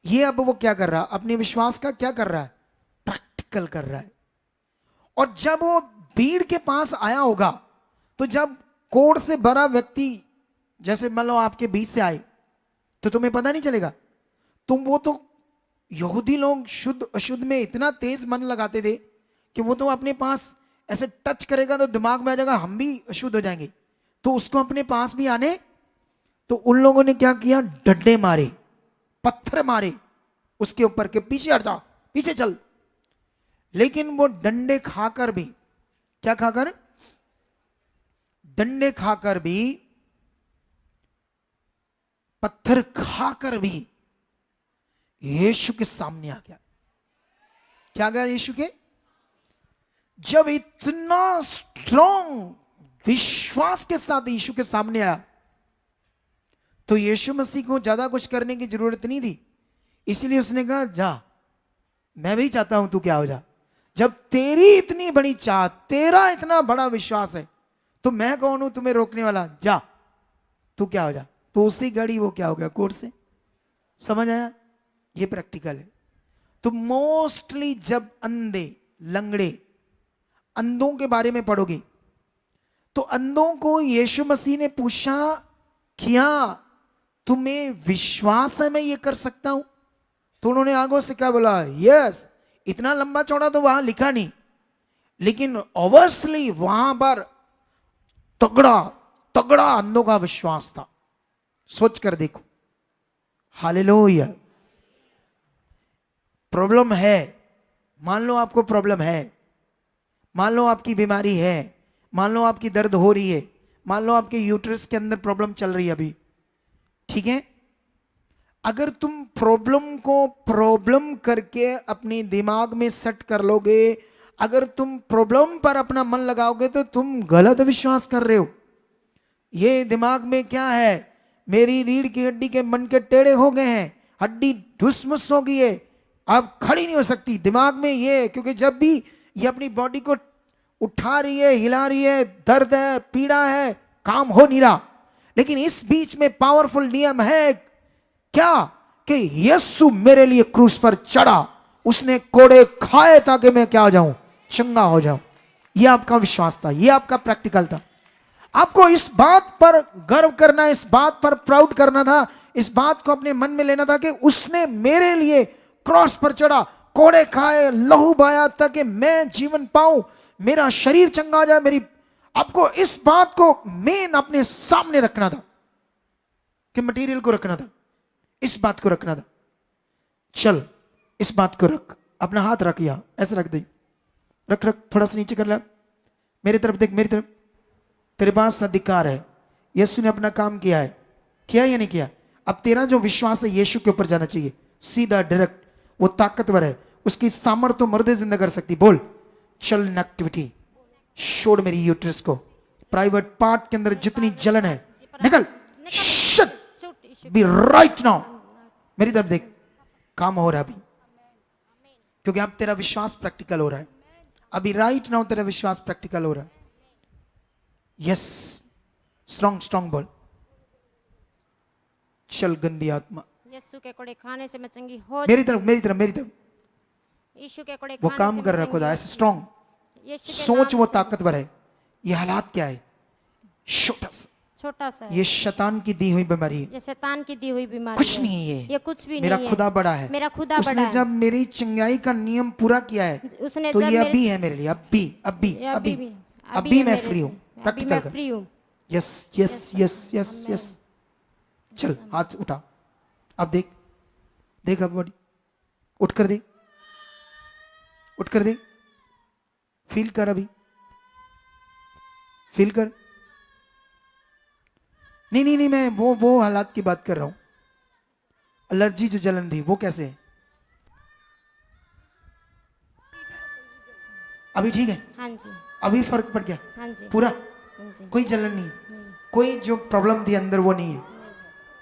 A: ये अब वो क्या कर रहा? अपने विश्वास का क्या कर रहा है? प्रैक्टिकल कर रहा है। और जब वो भीड़ के पास आया होगा, तो जब कोढ़ से भरा व्यक्ति, जैसे मान लो आपके बीच से आए, तो तुम्हें पता नहीं चलेगा। तुम वो तो यहूदी लोग शुद्ध अशुद्ध में इतना तेज मन लगाते थे कि वो तो अपने पास ऐसे टच करेगा तो दिमाग में आ जाएगा हम भी अशुद्ध हो जाएंगे, तो उसको अपने पास भी आने। तो उन लोगों ने क्या किया? डंडे मारे, पत्थर मारे उसके ऊपर के, पीछे हट जा, पीछे चल। लेकिन वो डंडे खाकर भी, क्या खाकर? डंडे खाकर भी, पत्थर खाकर भी यीशु के सामने आ गया। क्या गया यीशु के? जब इतना स्ट्रॉन्ग विश्वास के साथ यीशु के सामने आया, तो यीशु मसीह को ज्यादा कुछ करने की जरूरत नहीं थी। इसलिए उसने कहा, जा, मैं भी चाहता हूं तू क्या हो जा। जब तेरी इतनी बड़ी चाह, तेरा इतना बड़ा विश्वास है, तो मैं कौन हूं तुम्हें रोकने वाला? जा, तू क्या हो जा। तो उसी घड़ी वो क्या हो गया? कोढ़ से। समझ आया? ये प्रैक्टिकल है। तो मोस्टली जब अंधे, लंगड़े, अंधों के बारे में पढ़ोगे, तो अंधों को यीशु मसीह ने पूछा, क्या तुम्हें विश्वास है मैं ये कर सकता हूं? तो उन्होंने आगों से क्या बोला? यस। इतना लंबा चौड़ा तो वहां लिखा नहीं, लेकिन ऑब्वियसली वहां पर तगड़ा तगड़ा अंधों का विश्वास था। सोच कर देखो। हालेलुया। प्रॉब्लम है, मान लो आपको प्रॉब्लम है, मान लो आपकी बीमारी है, मान लो आपकी दर्द हो रही है, मान लो आपके यूट्रस के अंदर प्रॉब्लम चल रही है अभी, ठीक है? अगर तुम प्रॉब्लम को प्रॉब्लम करके अपने दिमाग में सेट कर लोगे, अगर तुम प्रॉब्लम पर अपना मन लगाओगे, तो तुम गलत विश्वास कर रहे हो। ये दिमाग में क्या है? मेरी रीढ़ की हड्डी के मन के टेढ़े हो गए हैं, हड्डी ढुसमुस हो गई है, अब खड़ी नहीं हो सकती। दिमाग में ये, क्योंकि जब भी ये अपनी बॉडी को उठा रही है, हिला रही है, दर्द है, पीड़ा है, काम हो नहीं रहा। लेकिन इस बीच में पावरफुल नियम है क्या? कि यीशु मेरे लिए क्रूस पर चढ़ा, उसने कोड़े खाए ताकि मैं क्या हो जाऊं? चंगा हो जाऊं। यह आपका विश्वास था, यह आपका प्रैक्टिकल था। आपको इस बात पर गर्व करना, इस बात पर प्राउड करना था, इस बात को अपने मन में लेना था कि उसने मेरे लिए क्रॉस पर चढ़ा, कोड़े खाए, लहू बहाया ताकि मैं जीवन पाऊं, मेरा शरीर चंगा हो जाए। मेरी आपको इस बात को मेन अपने सामने रखना था, कि मटेरियल को रखना था, इस बात को रखना था। चल, इस बात को रख, अपना हाथ रख, यहां ऐसे रख दे, रख रख, थोड़ा सा नीचे कर ले, मेरी तरफ देख, मेरी तरफ, तेरे पास अधिकार है, यीशु ने अपना काम किया है, किया या नहीं किया? अब तेरा जो विश्वास है यीशु के ऊपर जाना चाहिए, सीधा डायरेक्ट। वो ताकतवर है, उसकी सामर्थ्य तो मर्दे जिंदा कर सकती। बोल, चल इनएक्टिविटी, छोड़ मेरी यूट्रस को, प्राइवेट पार्ट के अंदर जितनी जलन है निकल, शट बी राइट नाउ। मेरी तरफ देख, काम हो रहा है अभी, क्योंकि अब तेरा विश्वास प्रैक्टिकल हो रहा है। अभी राइट नाउ तेरा विश्वास प्रैक्टिकल हो रहा है। यस, स्ट्रॉन्ग स्ट्रॉन्ग बोल। चल गंदी आत्मा,
C: यीशु के कोड़े खाने से मैं चंगी हो
A: मेरी तरफ मेरी तरफ मेरी तरफ।
C: यीशु के कोड़े
A: वो
C: खाने
A: काम
C: से
A: कर
C: मैं
A: रहा है
C: चंगी
A: खुदा,
C: हो
A: ऐसे
C: चुकी
A: स्ट्रॉन्ग
C: हूँ। यीशु के
A: सोच,
C: नाम
A: वो
C: से
A: ताकतवर है। ये हालात क्या है? छोटा सा,
C: छोटा सा है।
A: ये शैतान की दी हुई बीमारी है,
C: ये शैतान की दी हुई बीमारी
A: कुछ
C: है।
A: नहीं है
C: ये कुछ भी
A: मेरा
C: नहीं है।
A: खुदा बड़ा है।
C: मेरा खुदा
A: उसने
C: बड़ा है।
A: जब मेरी चंगाई का नियम पूरा किया है
C: उसने
A: तो
C: जब
A: ये
C: मेरे-
A: अभी है मेरे लिए, अभी अभी
C: ये
A: अभी
C: भी-
A: अभी
C: है
A: मैं
C: मेरे
A: फ्री हूँ।
C: लिए। अभी
A: प्रैक्टिकल
C: मैं
A: कर।
C: फ्री हूँ।
A: Yes yes yes yes yes. चल हाथ उठा, अब देख, देख अब बॉडी, उठ कर दे, उठ कर दे, फील कर, अभी फील कर। नहीं नहीं नहीं, मैं वो हालात की बात कर रहा हूं। एलर्जी जो जलन थी वो कैसे है? अभी ठीक है?
C: हाँ जी,
A: अभी फर्क पड़ गया
C: हाँ जी,
A: पूरा?
C: हाँ जी।
A: कोई जलन नहीं,
C: नहीं,
A: कोई जो प्रॉब्लम थी अंदर वो नहीं है,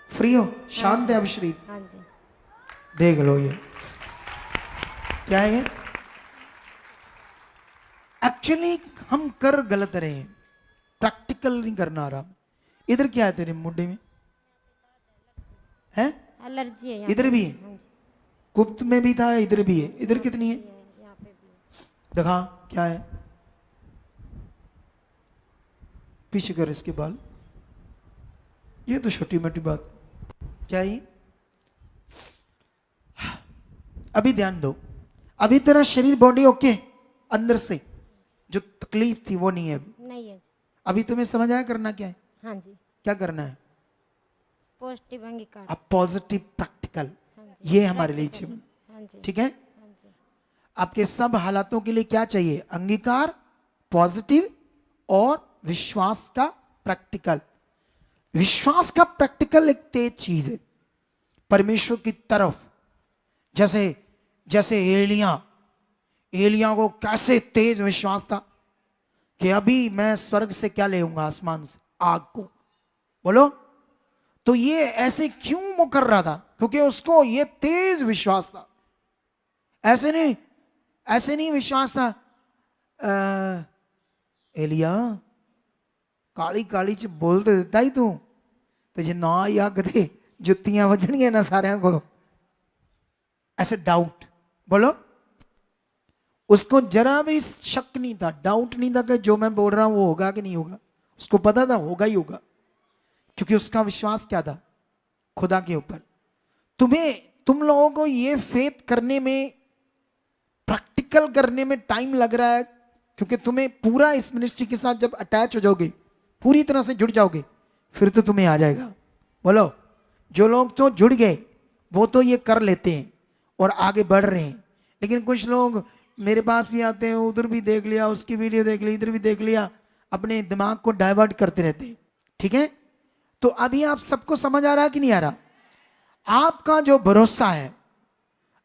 A: फ्री हो, शांत है अब शरीर।
C: हाँ जी।
A: देख लो ये क्या है। एक्चुअली हम कर गलत रहे हैं, प्रैक्टिकल नहीं करना आ रहा। इधर क्या है तेरे मुंडे में? है
C: एलर्जी है यहाँ
A: इधर
C: पे।
A: भी है,
C: हाँ जी,
A: गुप्त में भी था, इधर भी है। इधर कितनी है?
C: यहाँ पे भी है।
A: दिखा क्या है, पीछे कर इसके बाल। ये तो छोटी मोटी बात है। क्या है ये? अभी ध्यान दो, अभी तेरा शरीर बॉडी ओके, अंदर से जो तकलीफ थी वो नहीं है अभी।
C: नहीं है जी।
A: अभी तुम्हें समझ आया करना क्या है?
C: हाँ जी,
A: क्या करना है?
C: पॉजिटिव अंगीकार।
A: अब पॉजिटिव प्रैक्टिकल,
C: हाँ जी,
A: ये हमारे लिए जीवन,
C: हाँ जी,
A: ठीक है?
C: हाँ जी,
A: आपके सब हालातों के लिए क्या चाहिए? अंगीकार, पॉजिटिव और विश्वास का प्रैक्टिकल। विश्वास का प्रैक्टिकल एक तेज चीज है परमेश्वर की तरफ। जैसे जैसे एलिया को कैसे तेज विश्वास था कि अभी मैं स्वर्ग से क्या ले आऊंगा, आसमान से आग को। बोलो, तो ये ऐसे क्यों वो कर रहा था? क्योंकि उसको ये तेज विश्वास था। ऐसे नहीं विश्वास था एलिया काली काली च बोल तो दिता ही तू, तो जे ना ही अग दे जुत्तियां वजनियां ना सारे को। ऐसे डाउट, बोलो, उसको जरा भी शक नहीं था, डाउट नहीं था कि जो मैं बोल रहा हूं वो होगा कि नहीं होगा। उसको पता था होगा ही होगा, क्योंकि उसका विश्वास क्या था? खुदा के ऊपर। तुम लोगों को ये फेथ करने में, प्रैक्टिकल करने में टाइम लग रहा है, क्योंकि तुम्हें पूरा इस मिनिस्ट्री के साथ जब अटैच हो जाओगे, पूरी तरह से जुड़ जाओगे, फिर तो तुम्हें आ जाएगा। बोलो, जो लोग तो जुड़ गए वो तो ये कर लेते हैं और आगे बढ़ रहे हैं, लेकिन कुछ लोग मेरे पास भी आते हैं, उधर भी देख लिया, उसकी वीडियो देख ली, इधर भी देख लिया, अपने दिमाग को डाइवर्ट करते रहते हैं। ठीक है, तो अभी आप सबको समझ आ रहा है कि नहीं आ रहा? आपका जो भरोसा है,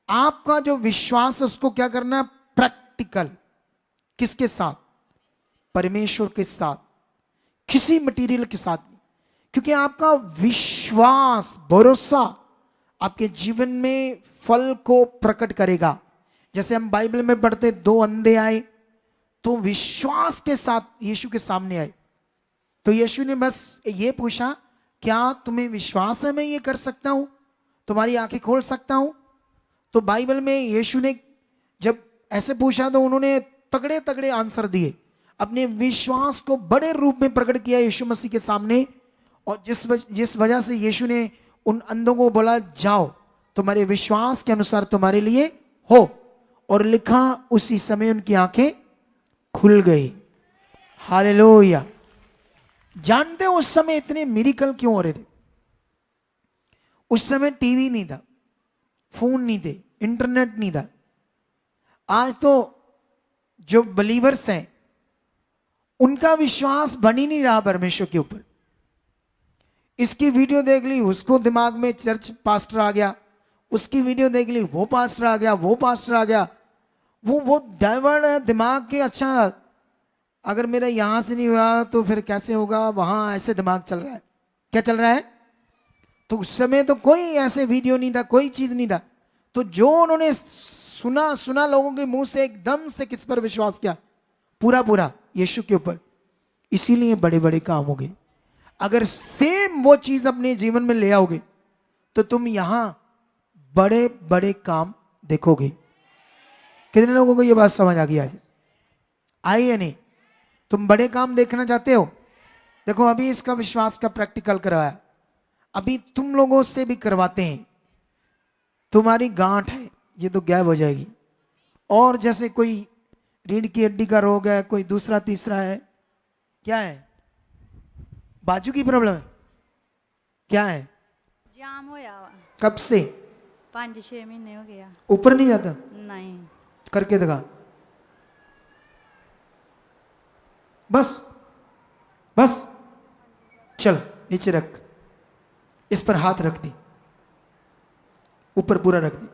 A: आपका जो विश्वास है, उसको क्या करना है? प्रैक्टिकल। किसके साथ? परमेश्वर के साथ, किसी मटेरियल के साथ नहीं। क्योंकि आपका विश्वास, भरोसा आपके जीवन में फल को प्रकट करेगा। जैसे हम बाइबल में पढ़ते, 2 अंधे आए तो विश्वास के साथ यीशु के सामने आए, तो यीशु ने बस ये पूछा, क्या तुम्हें विश्वास है मैं ये कर सकता हूं, तुम्हारी आंखें खोल सकता हूं? तो बाइबल में यीशु ने जब ऐसे पूछा तो उन्होंने तगड़े तगड़े आंसर दिए, अपने विश्वास को बड़े रूप में प्रकट किया यीशु मसीह के सामने। और जिस वजह से यीशु ने उन अंधों को बोला, जाओ तुम्हारे विश्वास के अनुसार तुम्हारे लिए हो, और लिखा उसी समय उनकी आंखें खुल गई। हालेलुया। जानते हो उस समय इतने मिरेकल क्यों हो रहे थे? उस समय टीवी नहीं था, फोन नहीं थे, इंटरनेट नहीं था। आज तो जो बिलीवर्स हैं उनका विश्वास बन ही नहीं रहा परमेश्वर के ऊपर। इसकी वीडियो देख ली, उसको दिमाग में चर्च पास्टर आ गया, उसकी वीडियो देख ली, वो पास्टर आ गया, वो पास्टर आ गया, वो डाइवर्ट है दिमाग के। अच्छा अगर मेरा यहां से नहीं हुआ तो फिर कैसे होगा, वहां ऐसे दिमाग चल रहा है। क्या चल रहा है? तो उस समय तो कोई ऐसे वीडियो नहीं था, कोई चीज नहीं था। तो जो उन्होंने सुना लोगों के मुंह से, एकदम से किस पर विश्वास किया? पूरा यीशु के ऊपर। इसीलिए बड़े बड़े काम हो गए। अगर सेम वो चीज अपने जीवन में ले आओगे तो तुम यहां बड़े बड़े काम देखोगे। कितने लोगों को ये बात समझ आ गई आज? आई या नहीं? तुम बड़े काम देखना चाहते हो? देखो अभी इसका विश्वास का प्रैक्टिकल करवाया, अभी तुम लोगों से भी करवाते हैं। तुम्हारी गांठ है ये तो गायब हो जाएगी। और जैसे कोई रीढ़ की हड्डी का रोग है, कोई दूसरा तीसरा है, क्या है? बाजू की प्रॉब्लम है, क्या है?
G: जाम होया वा
A: कब से?
G: 5-6 महीने हो गया।
A: ऊपर नहीं जाता?
G: नहीं।
A: करके दिखा। बस चल नीचे रख, इस पर हाथ रख दी, ऊपर पूरा रख दी।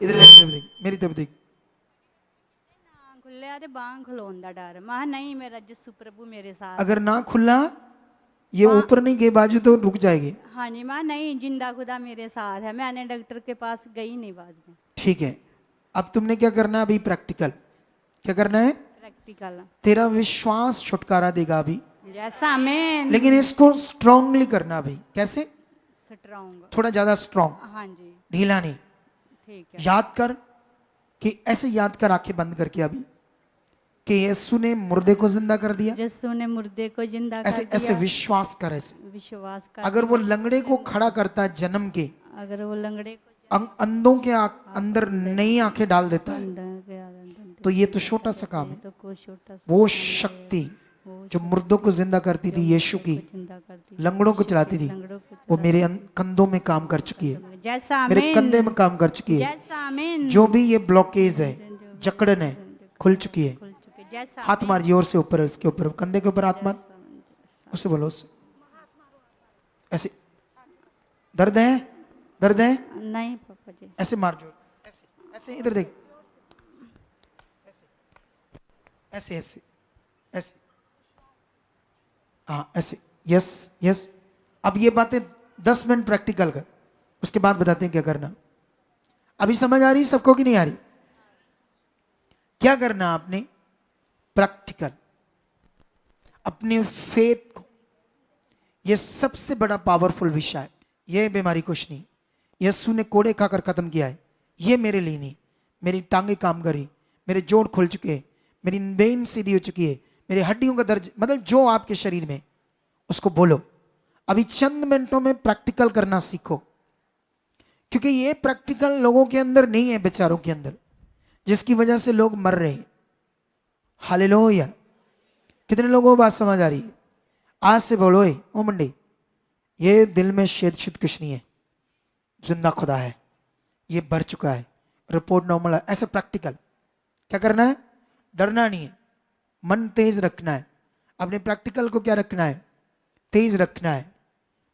A: इधर देख, मेरी तरफ देख।
G: ना खुलिया ते बांह खलोन दा डर। मैं नहीं, मेरा यीशु प्रभु मेरे साथ।
A: अगर ना खुला, ये ऊपर नहीं गई बाजू तो रुक जाएगी।
G: हाँ जी, मैं नहीं, जिंदा खुदा मेरे साथ है। मैंने डॉक्टर के पास गई नहीं बाद में।
A: ठीक है, अब तुमने क्या करना है? अभी प्रैक्टिकल क्या करना है?
G: प्रैक्टिकल।
A: तेरा विश्वास छुटकारा देगा अभी,
G: जैसा आमीन।
A: लेकिन इसको स्ट्रांगली करना अभी। कैसे?
G: स्ट्रांग।
A: थोड़ा ज्यादा स्ट्रांग,
G: हाँ जी,
A: ढीला नहीं।
G: ठीक है।
A: याद कर कि ऐसे याद कर, आंखें बंद करके अभी, कि यीशु ने मुर्दे को जिंदा कर दिया।
G: यीशु ने मुर्दे को जिंदा कर
A: ऐसे
G: दिया।
A: ऐसे विश्वास कर, ऐसे।
G: विश्वास कर।
A: अगर वो लंगड़े को खड़ा करता है जन्म के,
G: अगर वो लंगड़े को
A: अंधों के अंदर नई आंखें डाल देता है,
G: अंदर
A: तो ये तो छोटा सा काम है।
G: तो कोई छोटा सा
A: वो शक्ति जो मुर्दों को जिंदा करती थी, यीशु की,
G: जिंदा करती
A: लंगड़ों को चलाती थी,
G: लंगड़ों को
A: वो मेरे कंधों में काम कर चुकी है,
G: जैसा
A: मेरे
G: आमीन।
A: कंधे में काम कर चुकी है।
G: जैसा आमीन।
A: जो भी ये ब्लॉकेज है, जकड़न है, खुल चुकी है।
G: खुल चुके। जैसा
A: हाथ मार जोर से ऊपर, इसके ऊपर, कंधे के ऊपर हाथ मार, उससे बोलो, उससे ऐसे। दर्द है? दर्द है?
G: नहीं पापा जी।
A: ऐसे मार जोर, ऐसे ऐसे, इधर देख, ऐसे ऐसे ऐसे, हाँ ऐसे। Yes yes. अब ये बातें 10 मिनट प्रैक्टिकल कर, उसके बाद बताते हैं क्या करना। अभी समझ आ रही सबको कि नहीं आ रही? क्या करना आपने? प्रैक्टिकल, अपने फेथ को। यह सबसे बड़ा पावरफुल विषय है। यह बीमारी कुछ नहीं, यीशु ने कोड़े खाकर खत्म किया है। ये मेरे लिए नहीं। मेरी टांगे काम करी, मेरे जोड़ खुल चुके हैं, मेरी वेन सीधी हो चुकी है, मेरी हड्डियों का दर्द, मतलब जो आपके शरीर में, उसको बोलो। अभी चंद मिनटों में प्रैक्टिकल करना सीखो, क्योंकि ये प्रैक्टिकल लोगों के अंदर नहीं है, बेचारों के अंदर, जिसकी वजह से लोग मर रहे हैं। हालेलुया। कितने लोगों को बात समझ आ रही है? आज से बोलो, ओ मंडी, ये दिल में शेद शुद्ध कुछ नहीं है, जिंदा खुदा है, ये भर चुका है, रिपोर्ट नॉर्मल है। ऐसे प्रैक्टिकल क्या करना है? डरना नहीं है, मन तेज रखना है। अपने प्रैक्टिकल को क्या रखना है? तेज रखना है।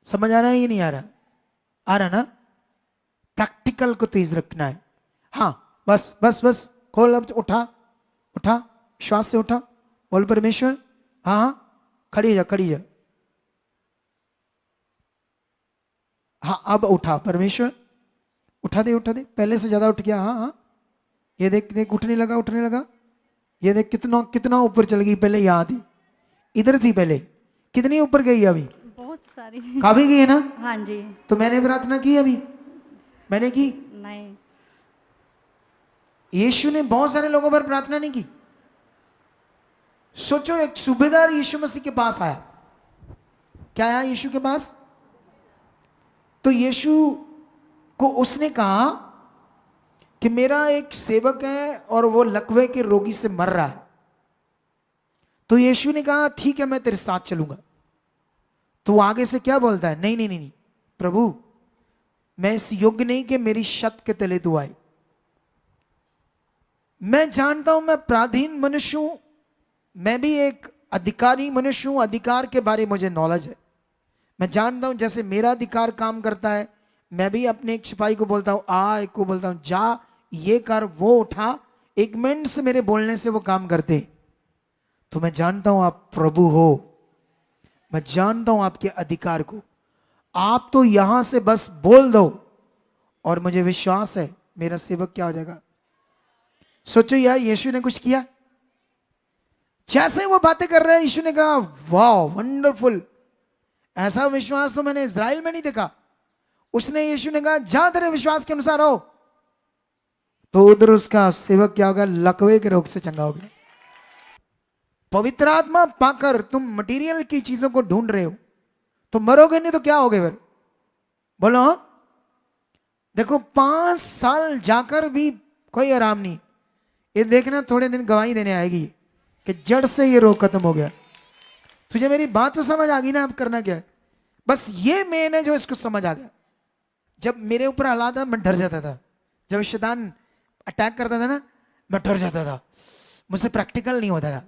A: समझ आ रहा है? ये नहीं आ रहा? आ रहा ना? प्रैक्टिकल को तेज रखना है। हाँ बस बस बस, खोल, अब उठा उठा, श्वास से उठा, बोल परमेश्वर। हाँ हाँ, खड़ी जा, खड़ी जा। हाँ अब उठा परमेश्वर, उठा दे, उठा दे, पहले से ज्यादा उठ गया। हाँ हाँ, ये देख देख, उठने लगा, उठने लगा। ये देख कितना कितना ऊपर चल गई। पहले यहाँ थी, इधर थी पहले, कितनी ऊपर गई अभी?
G: बहुत सारी।
A: काफी गई है ना?
G: हाँ जी।
A: तो मैंने प्रार्थना की अभी? मैंने की
G: नहीं।
A: यीशु ने बहुत सारे लोगों पर प्रार्थना नहीं की। सोचो, एक सूबेदार यीशु मसीह के पास आया। क्या आया यीशु के पास? तो यीशु को उसने कहा कि मेरा एक सेवक है और वो लकवे के रोगी से मर रहा है। तो यीशु ने कहा ठीक है, मैं तेरे साथ चलूंगा। तो वो आगे से क्या बोलता है? नहीं नहीं नहीं, नहीं प्रभु, मैं इस योग्य नहीं कि मेरी छत के तले तू आए। मैं जानता हूं मैं पराधीन मनुष्य हूं, मैं भी एक अधिकारी मनुष्य हूं, अधिकार के बारे में मुझे नॉलेज है। मैं जानता हूं जैसे मेरा अधिकार काम करता है, मैं भी अपने एक सिपाही को बोलता हूं आ, एक को बोलता हूं जा, ये कर, वो उठा, एक मिनट से मेरे बोलने से वो काम करते। तो मैं जानता हूं आप प्रभु हो, मैं जानता हूं आपके अधिकार को। आप तो यहां से बस बोल दो और मुझे विश्वास है मेरा सेवक क्या हो जाएगा। सोचो यार, यीशु ने कुछ किया, जैसे वो बातें कर रहे हैं यीशु ने कहा वाह वंडरफुल, ऐसा विश्वास तो मैंने इज़राइल में नहीं देखा। उसने, यीशु ने कहा जा तेरे विश्वास के अनुसार हो, तो उधर उसका सेवक क्या होगा, लकवे के रोग से चंगा हो गया। पवित्र आत्मा पाकर तुम मटेरियल की चीजों को ढूंढ रहे हो तो मरोगे नहीं तो क्या होगे फिर, बोलो हाँ? देखो 5 साल जाकर भी कोई आराम नहीं, ये देखना थोड़े दिन गवाही देने आएगी कि जड़ से ये रोग खत्म हो गया। तुझे मेरी बात तो समझ आ गई ना, अब करना क्या है, बस ये मेन है जो इसको समझ आ गया। जब मेरे ऊपर हालात था मैं डर जाता था, जब शैतान अटैक करता था ना मैं डर जाता था, मुझसे प्रैक्टिकल नहीं होता था।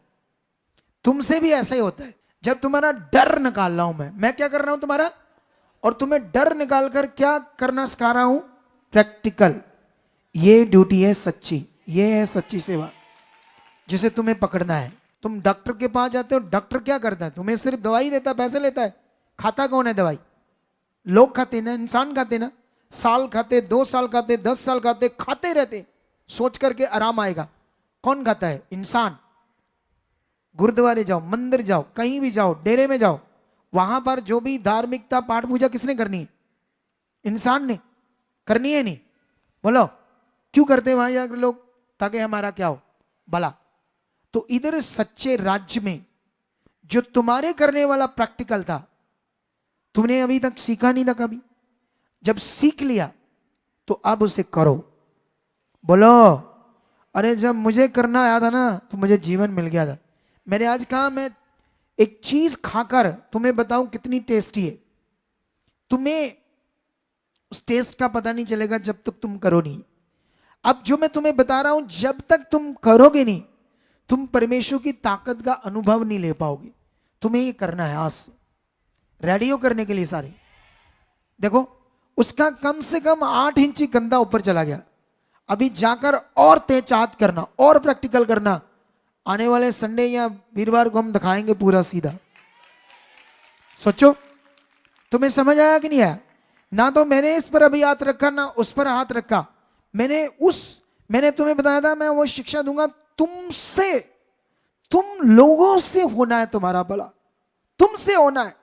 A: तुमसे भी ऐसा ही होता है, जब तुम्हारा डर निकाल रहा हूं मैं क्या कर रहा हूं तुम्हारा, और तुम्हें डर निकाल कर क्या करना सिखा रहा हूं, प्रैक्टिकल। ये ड्यूटी है सच्ची, ये है सच्ची सेवा जिसे तुम्हें पकड़ना है। तुम डॉक्टर के पास जाते हो, डॉक्टर क्या करता है, तुम्हें सिर्फ दवाई देता है, पैसे लेता है। खाता कौन है दवाई, लोग खाते ना, इंसान खाते ना, साल खाते, 2 साल खाते, 10 साल खाते, खाते रहते सोच करके आराम आएगा। कौन खाता है, इंसान। गुरुद्वारे जाओ, मंदिर जाओ, कहीं भी जाओ, डेरे में जाओ, वहां पर जो भी धार्मिकता पाठ पूजा किसने करनी है, इंसान ने करनी है नहीं, बोलो क्यों करते हैं वहां जाकर लोग, ताकि हमारा क्या हो, भला। तो इधर सच्चे राज्य में जो तुम्हारे करने वाला प्रैक्टिकल था, तुमने अभी तक सीखा नहीं था कभी, जब सीख लिया तो अब उसे करो। बोलो अरे जब मुझे करना आया था ना तो मुझे जीवन मिल गया था। मैंने आज कहा मैं एक चीज खाकर तुम्हें बताऊं कितनी टेस्टी है, तुम्हें उस टेस्ट का पता नहीं चलेगा जब तक तुम करो नहीं। अब जो मैं तुम्हें बता रहा हूं, जब तक तुम करोगे नहीं तुम परमेश्वर की ताकत का अनुभव नहीं ले पाओगे। तुम्हें ये करना है आज से, रेडी हो करने के लिए सारे। देखो उसका कम से कम 8 इंची गंदा ऊपर चला गया, अभी जाकर और तेजात करना और प्रैक्टिकल करना। आने वाले संडे या वीरवार को हम दिखाएंगे पूरा सीधा। सोचो तुम्हें समझ आया कि नहीं आया? ना तो मैंने इस पर अभी हाथ रखा ना उस पर हाथ रखा, मैंने तुम्हें बताया था मैं वो शिक्षा दूंगा तुमसे, तुम लोगों से होना है तुम्हारा भला, तुमसे होना है।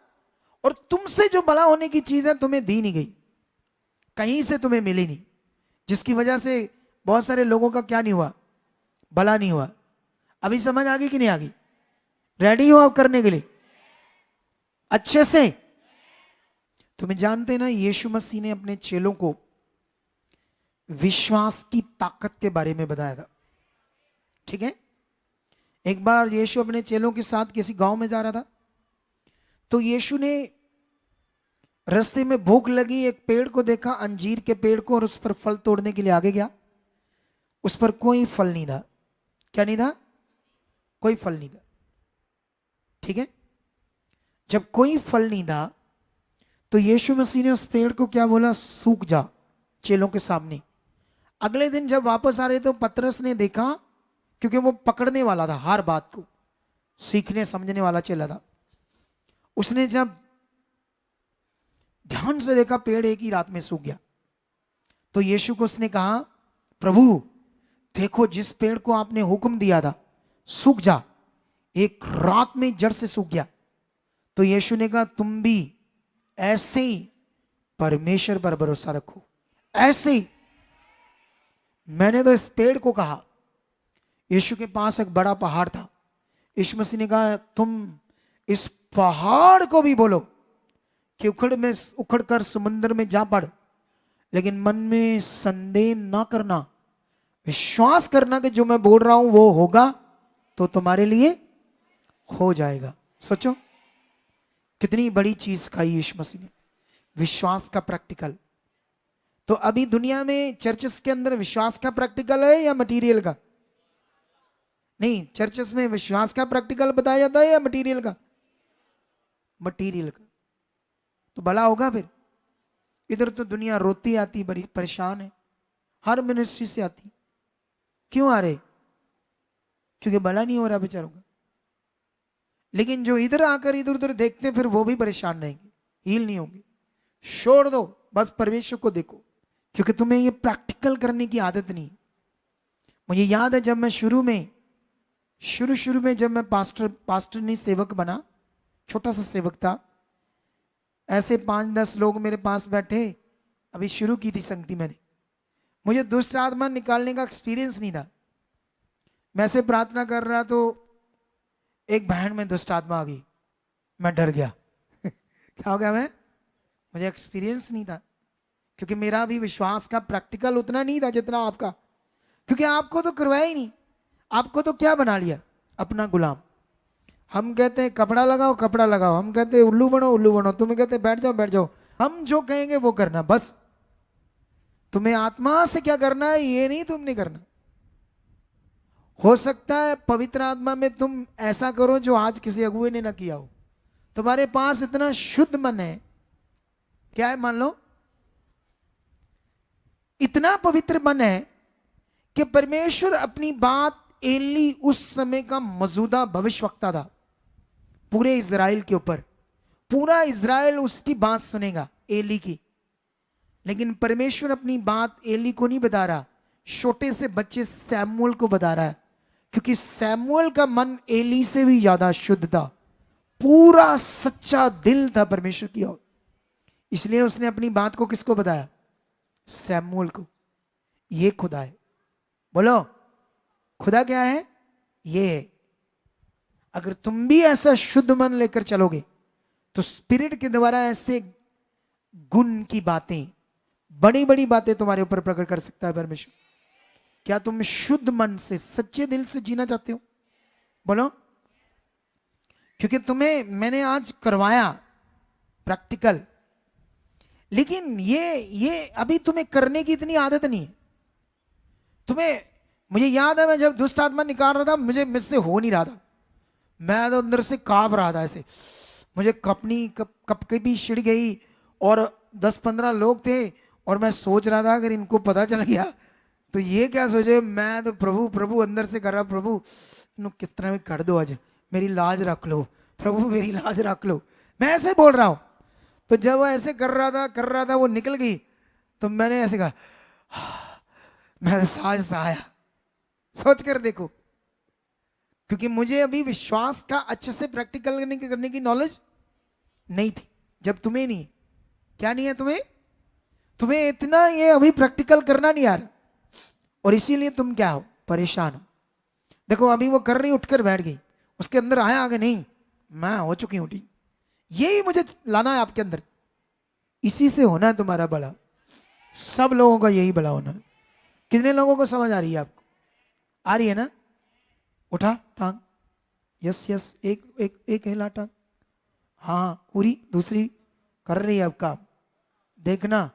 A: और तुमसे जो भला होने की चीज है तुम्हें दी नहीं गई, कहीं से तुम्हें मिली नहीं, जिसकी वजह से बहुत सारे लोगों का क्या नहीं हुआ, भला नहीं हुआ। अभी समझ आ गई कि नहीं आ गई? रेडी हो आप करने के लिए अच्छे से? तुम्हें जानते ना यीशु मसीह ने अपने चेलों को विश्वास की ताकत के बारे में बताया था, ठीक है? एक बार यीशु अपने चेलों के साथ किसी गांव में जा रहा था, तो यीशु ने रास्ते में भूख लगी, एक पेड़ को देखा, अंजीर के पेड़ को, और उस पर फल तोड़ने के लिए आगे गया। उस पर कोई फल नहीं था। क्या नहीं था? कोई फल नहीं था, ठीक है? जब कोई फल नहीं था तो यीशु मसीह ने उस पेड़ को क्या बोला, सूख जा, चेलों के सामने। अगले दिन जब वापस आ रहे तो पतरस ने देखा, क्योंकि वो पकड़ने वाला था हर बात को, सीखने समझने वाला चेला था। उसने जब ध्यान से देखा पेड़ एक ही रात में सूख गया, तो यीशु को उसने कहा, प्रभु देखो जिस पेड़ को आपने हुक्म दिया था सूख जा, एक रात में जड़ से सूख गया। तो यीशु ने कहा तुम भी ऐसे ही परमेश्वर पर भरोसा रखो, ऐसे ही। मैंने तो इस पेड़ को कहा, यीशु के पास एक बड़ा पहाड़ था, यीशु मसीह ने कहा तुम इस पहाड़ को भी बोलो कि उखड़ कर समुद्र में जा पड़, लेकिन मन में संदेह ना करना, विश्वास करना कि जो मैं बोल रहा हूं वो होगा तो तुम्हारे लिए हो जाएगा। सोचो कितनी बड़ी चीज खाई यीशु मसीह ने, विश्वास का प्रैक्टिकल। तो अभी दुनिया में चर्चेस के अंदर विश्वास का प्रैक्टिकल है या मटेरियल का? नहीं, चर्चेस में विश्वास का प्रैक्टिकल बताया जाता है या मटेरियल का? मटेरियल का। तो भला होगा फिर? इधर तो दुनिया रोती आती, बड़ी परेशान है, हर मिनिस्ट्री से आती। क्यों आ रहे? क्योंकि भला नहीं हो रहा बेचारों का। लेकिन जो इधर आकर इधर उधर देखते फिर वो भी परेशान रहेंगे, हील नहीं होंगे। छोड़ दो, बस परमेश्वर को देखो, क्योंकि तुम्हें ये प्रैक्टिकल करने की आदत नहीं। मुझे याद है जब मैं शुरू में जब मैं पास्टर नहीं सेवक बना, छोटा सा सेवक था, ऐसे 5-10 लोग मेरे पास बैठे, अभी शुरू की थी संगति मैंने। मुझे दुष्ट आत्मा निकालने का एक्सपीरियंस नहीं था। मैं ऐसे प्रार्थना कर रहा तो एक बहन में दुष्ट आत्मा आ गई, मैं डर गया। क्या हो गया? मुझे एक्सपीरियंस नहीं था, क्योंकि मेरा भी विश्वास का प्रैक्टिकल उतना नहीं था जितना आपका। क्योंकि आपको तो करवाया ही नहीं, आपको तो क्या बना लिया? अपना गुलाम। हम कहते हैं कपड़ा लगाओ कपड़ा लगाओ, हम कहते हैं उल्लू बनो उल्लू बनो, तुम्हें कहते हैं बैठ जाओ बैठ जाओ। हम जो कहेंगे वो करना, बस। तुम्हें आत्मा से क्या करना है ये नहीं तुमने करना। हो सकता है पवित्र आत्मा में तुम ऐसा करो जो आज किसी अगुए ने ना किया हो। तुम्हारे पास इतना शुद्ध मन है, क्या है मान लो, इतना पवित्र मन है कि परमेश्वर अपनी बात, एली उस समय का मौजूदा भविष्यवक्ता था पूरे इज़राइल के ऊपर, पूरा इज़राइल उसकी बात सुनेगा एली की। लेकिन परमेश्वर अपनी बात एली को नहीं बता रहा, छोटे से बच्चे सैमुअल को बता रहा है, क्योंकि सैमुअल का मन एली से भी ज्यादा शुद्ध था, पूरा सच्चा दिल था परमेश्वर की ओर। इसलिए उसने अपनी बात को किसको बताया? सैमुअल को। ये खुदा है। बोलो, खुदा क्या है? ये है। अगर तुम भी ऐसा शुद्ध मन लेकर चलोगे तो स्पिरिट के द्वारा ऐसे गुण की बातें, बड़ी बड़ी बातें तुम्हारे ऊपर प्रकट कर सकता है परमेश्वर। क्या तुम शुद्ध मन से, सच्चे दिल से जीना चाहते हो? बोलो। क्योंकि तुम्हें मैंने आज करवाया प्रैक्टिकल, लेकिन ये अभी तुम्हें करने की इतनी आदत नहीं है तुम्हें। मुझे याद है मैं जब दुष्ट आत्मा निकाल रहा था, मुझसे हो नहीं रहा था, मैं तो अंदर से कांप रहा था ऐसे। मुझे कप की भी छिड़ गई और 10-15 लोग थे और मैं सोच रहा था अगर इनको पता चल गया तो ये क्या सोचे। मैं तो प्रभु प्रभु अंदर से कर रहा, प्रभु इनको किस तरह में कर दो, आज मेरी लाज रख लो प्रभु, मेरी लाज रख लो, मैं ऐसे बोल रहा हूं। तो जब वो ऐसे कर रहा था वो निकल गई, तो मैंने ऐसे कहा, मैं साज सा आया। सोच कर देखो, क्योंकि मुझे अभी विश्वास का अच्छे से प्रैक्टिकल करने की नॉलेज नहीं थी। जब तुम्हें नहीं, क्या नहीं है तुम्हें इतना ये अभी प्रैक्टिकल करना नहीं आ रहा, और इसीलिए तुम क्या हो? परेशान हो। देखो अभी वो कर रही, उठकर बैठ गई, उसके अंदर आया आगे नहीं, मैं हो चुकी हूं ठीक। यही मुझे लाना है आपके अंदर, इसी से होना है तुम्हारा भला। सब लोगों का यही भला होना है। कितने लोगों को समझ आ रही है? आपको आ रही है ना? उठा टांग, यस यस, एक हिला टांग, हाँ पूरी, दूसरी कर रही है अब काम। देखना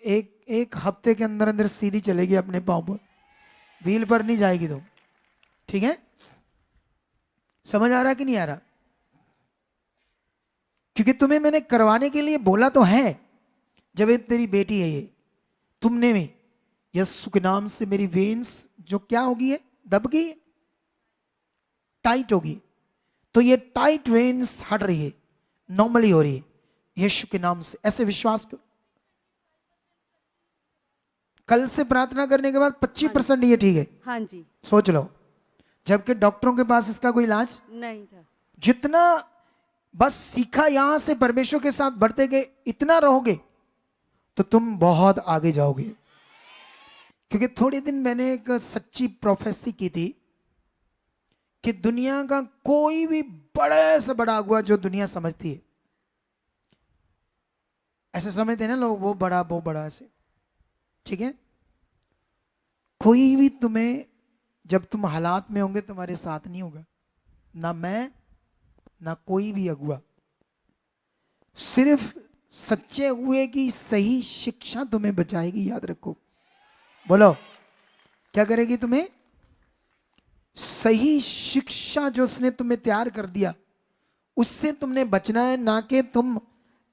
A: एक हफ्ते के अंदर अंदर सीधी चलेगी अपने पांव पर, व्हील पर नहीं जाएगी तुम। ठीक है? समझ आ रहा कि नहीं आ रहा? क्योंकि तुम्हें मैंने करवाने के लिए बोला तो है। जब ये तेरी बेटी है, ये तुमने भी यीशु के नाम से मेरी वेन्स जो क्या होगी है, दब गई है, टाइट होगी, तो ये टाइट वेन्स हट रही है, नॉर्मली हो रही है यीशु के नाम से। ऐसे विश्वास करो। कल से प्रार्थना करने के बाद 25% ये ठीक है।
H: हाँ जी।
A: सोच लो, जबकि डॉक्टरों के पास इसका कोई इलाज
H: नहीं था।
A: जितना बस सीखा यहां से परमेश्वर के साथ बढ़ते गए, इतना रहोगे तो तुम बहुत आगे जाओगे। क्योंकि थोड़े दिन मैंने एक सच्ची प्रोफेसी की थी कि दुनिया का कोई भी बड़े से बड़ा अगुआ जो दुनिया समझती है, ऐसे समझते हैं ना लोग, वो बड़ा ऐसे, ठीक है? कोई भी तुम्हें, जब तुम हालात में होंगे तुम्हारे साथ नहीं होगा, ना मैं ना कोई भी अगुआ। सिर्फ सच्चे अगुए की सही शिक्षा तुम्हें बचाएगी, याद रखो। बोलो, क्या करेगी तुम्हें? सही शिक्षा जो उसने तुम्हें तैयार कर दिया उससे तुमने बचना है, ना कि तुम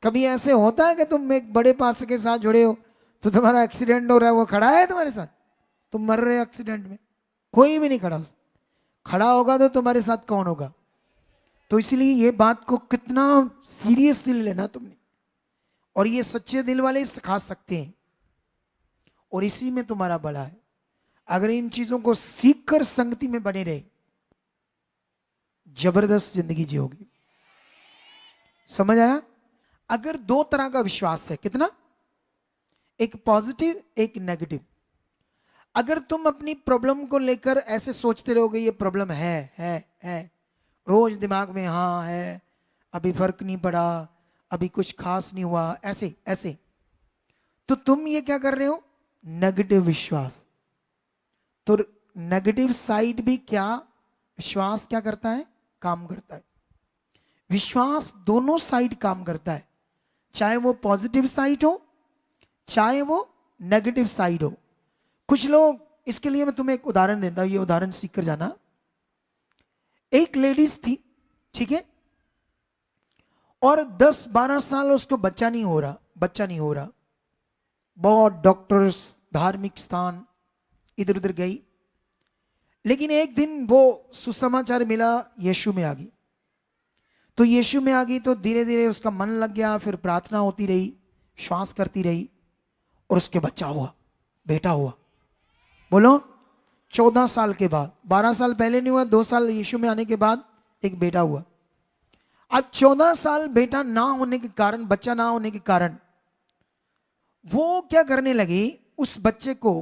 A: कभी ऐसे होता है कि तुम एक बड़े पास्टर के साथ जुड़े हो तो तुम्हारा एक्सीडेंट हो रहा है, वो खड़ा है तुम्हारे साथ, तुम मर रहे हो एक्सीडेंट में, कोई भी नहीं खड़ा होगा तो तुम्हारे साथ कौन होगा। तो इसलिए ये बात को कितना सीरियसली लेना तुमने, और ये सच्चे दिल वाले सिखा सकते हैं, और इसी में तुम्हारा भला है। अगर इन चीजों को सीखकर संगति में बने रहे, जबरदस्त जिंदगी जियोगी। समझ आया? अगर दो तरह का विश्वास है, कितना, एक पॉजिटिव एक नेगेटिव। अगर तुम अपनी प्रॉब्लम को लेकर ऐसे सोचते रहोगे ये प्रॉब्लम है रोज दिमाग में, हाँ है, अभी फर्क नहीं पड़ा, अभी कुछ खास नहीं हुआ, ऐसे तो तुम ये क्या कर रहे हो, नेगेटिव विश्वास। तो नेगेटिव साइड भी क्या, विश्वास क्या करता है, काम करता है। विश्वास दोनों साइड काम करता है, चाहे वो पॉजिटिव साइड हो चाहे वो नेगेटिव साइड हो। कुछ लोग, इसके लिए मैं तुम्हें एक उदाहरण देता हूं, ये उदाहरण सीख कर जाना। एक लेडीज थी, ठीक है, और 10-12 साल उसको बच्चा नहीं हो रहा। बहुत डॉक्टर्स, धार्मिक स्थान इधर उधर गई, लेकिन एक दिन वो सुसमाचार मिला, यीशु में आ गई। तो यीशु में आ गई तो धीरे धीरे उसका मन लग गया, फिर प्रार्थना होती रही, विश्वास करती रही, और उसके बच्चा हुआ, बेटा हुआ। बोलो, 14 साल के बाद, 12 साल पहले नहीं हुआ, 2 साल यीशु में आने के बाद एक बेटा हुआ। अब 14 साल बेटा ना होने के कारण, बच्चा ना होने के कारण, वो क्या करने लगी, उस बच्चे को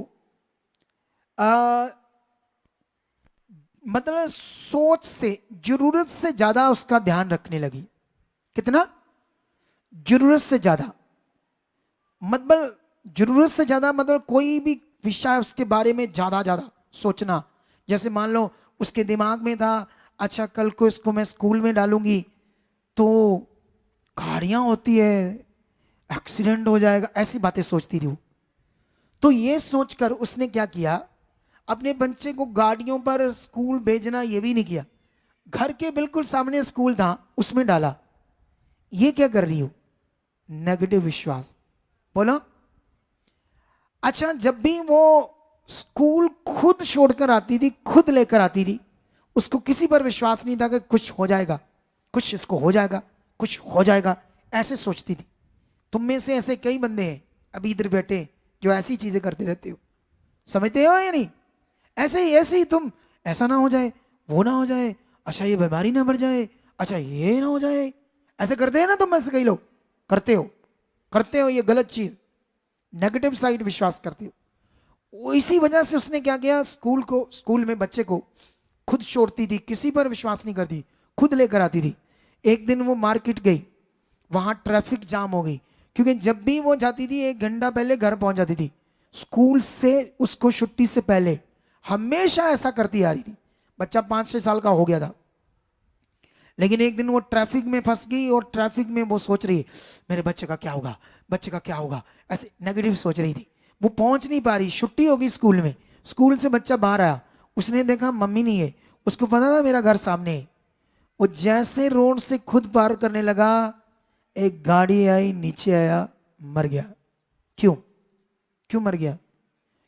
A: मतलब सोच से, जरूरत से ज्यादा उसका ध्यान रखने लगी। कितना, जरूरत से ज्यादा, मतलब जरूरत से ज्यादा, मतलब कोई भी विषय उसके बारे में ज्यादा सोचना। जैसे मान लो उसके दिमाग में था, अच्छा कल को इसको मैं स्कूल में डालूंगी तो गाड़ियां होती है, एक्सीडेंट हो जाएगा, ऐसी बातें सोचती थी वो। तो ये सोचकर उसने क्या किया, अपने बच्चे को गाड़ियों पर स्कूल भेजना ये भी नहीं किया, घर के बिल्कुल सामने स्कूल था उसमें डाला। ये क्या कर रही हो, नेगेटिव विश्वास। बोलो, अच्छा जब भी वो स्कूल खुद छोड़कर आती थी, खुद लेकर आती थी, उसको किसी पर विश्वास नहीं था कि कुछ हो जाएगा, कुछ इसको हो जाएगा, कुछ हो जाएगा, ऐसे सोचती थी। तुम में से ऐसे कई बंदे हैं अभी इधर बैठे जो ऐसी चीजें करते रहते हो, समझते हो या नहीं? ऐसे ही तुम, ऐसा ना हो जाए, वो ना हो जाए, अच्छा ये बीमारी ना बढ़ जाए, अच्छा ये ना हो जाए, ऐसे करते हैं ना तुम, ऐसे कई लोग करते हो ये गलत चीज, नेगेटिव साइड विश्वास करते हो। इसी वजह से उसने क्या किया, स्कूल में बच्चे को खुद छोड़ती थी, किसी पर विश्वास नहीं करती, खुद लेकर आती थी। एक दिन वो मार्केट गई, वहां ट्रैफिक जाम हो गई, क्योंकि जब भी वो जाती थी 1 घंटा पहले घर पहुंच जाती थी, स्कूल से उसको छुट्टी से पहले हमेशा ऐसा करती आ रही थी। बच्चा 5-6 साल का हो गया था, लेकिन एक दिन वो ट्रैफिक में फंस गई, और ट्रैफिक में वो सोच रही है मेरे बच्चे का क्या होगा, ऐसे नेगेटिव सोच रही थी। वो पहुंच नहीं पा रही, छुट्टी होगी स्कूल में, स्कूल से बच्चा बाहर आया, उसने देखा मम्मी नहीं है, उसको पता था मेरा घर सामने है। वो जैसे रोड से खुद पार करने लगा, एक गाड़ी आई, नीचे आया, मर गया। क्यों मर गया?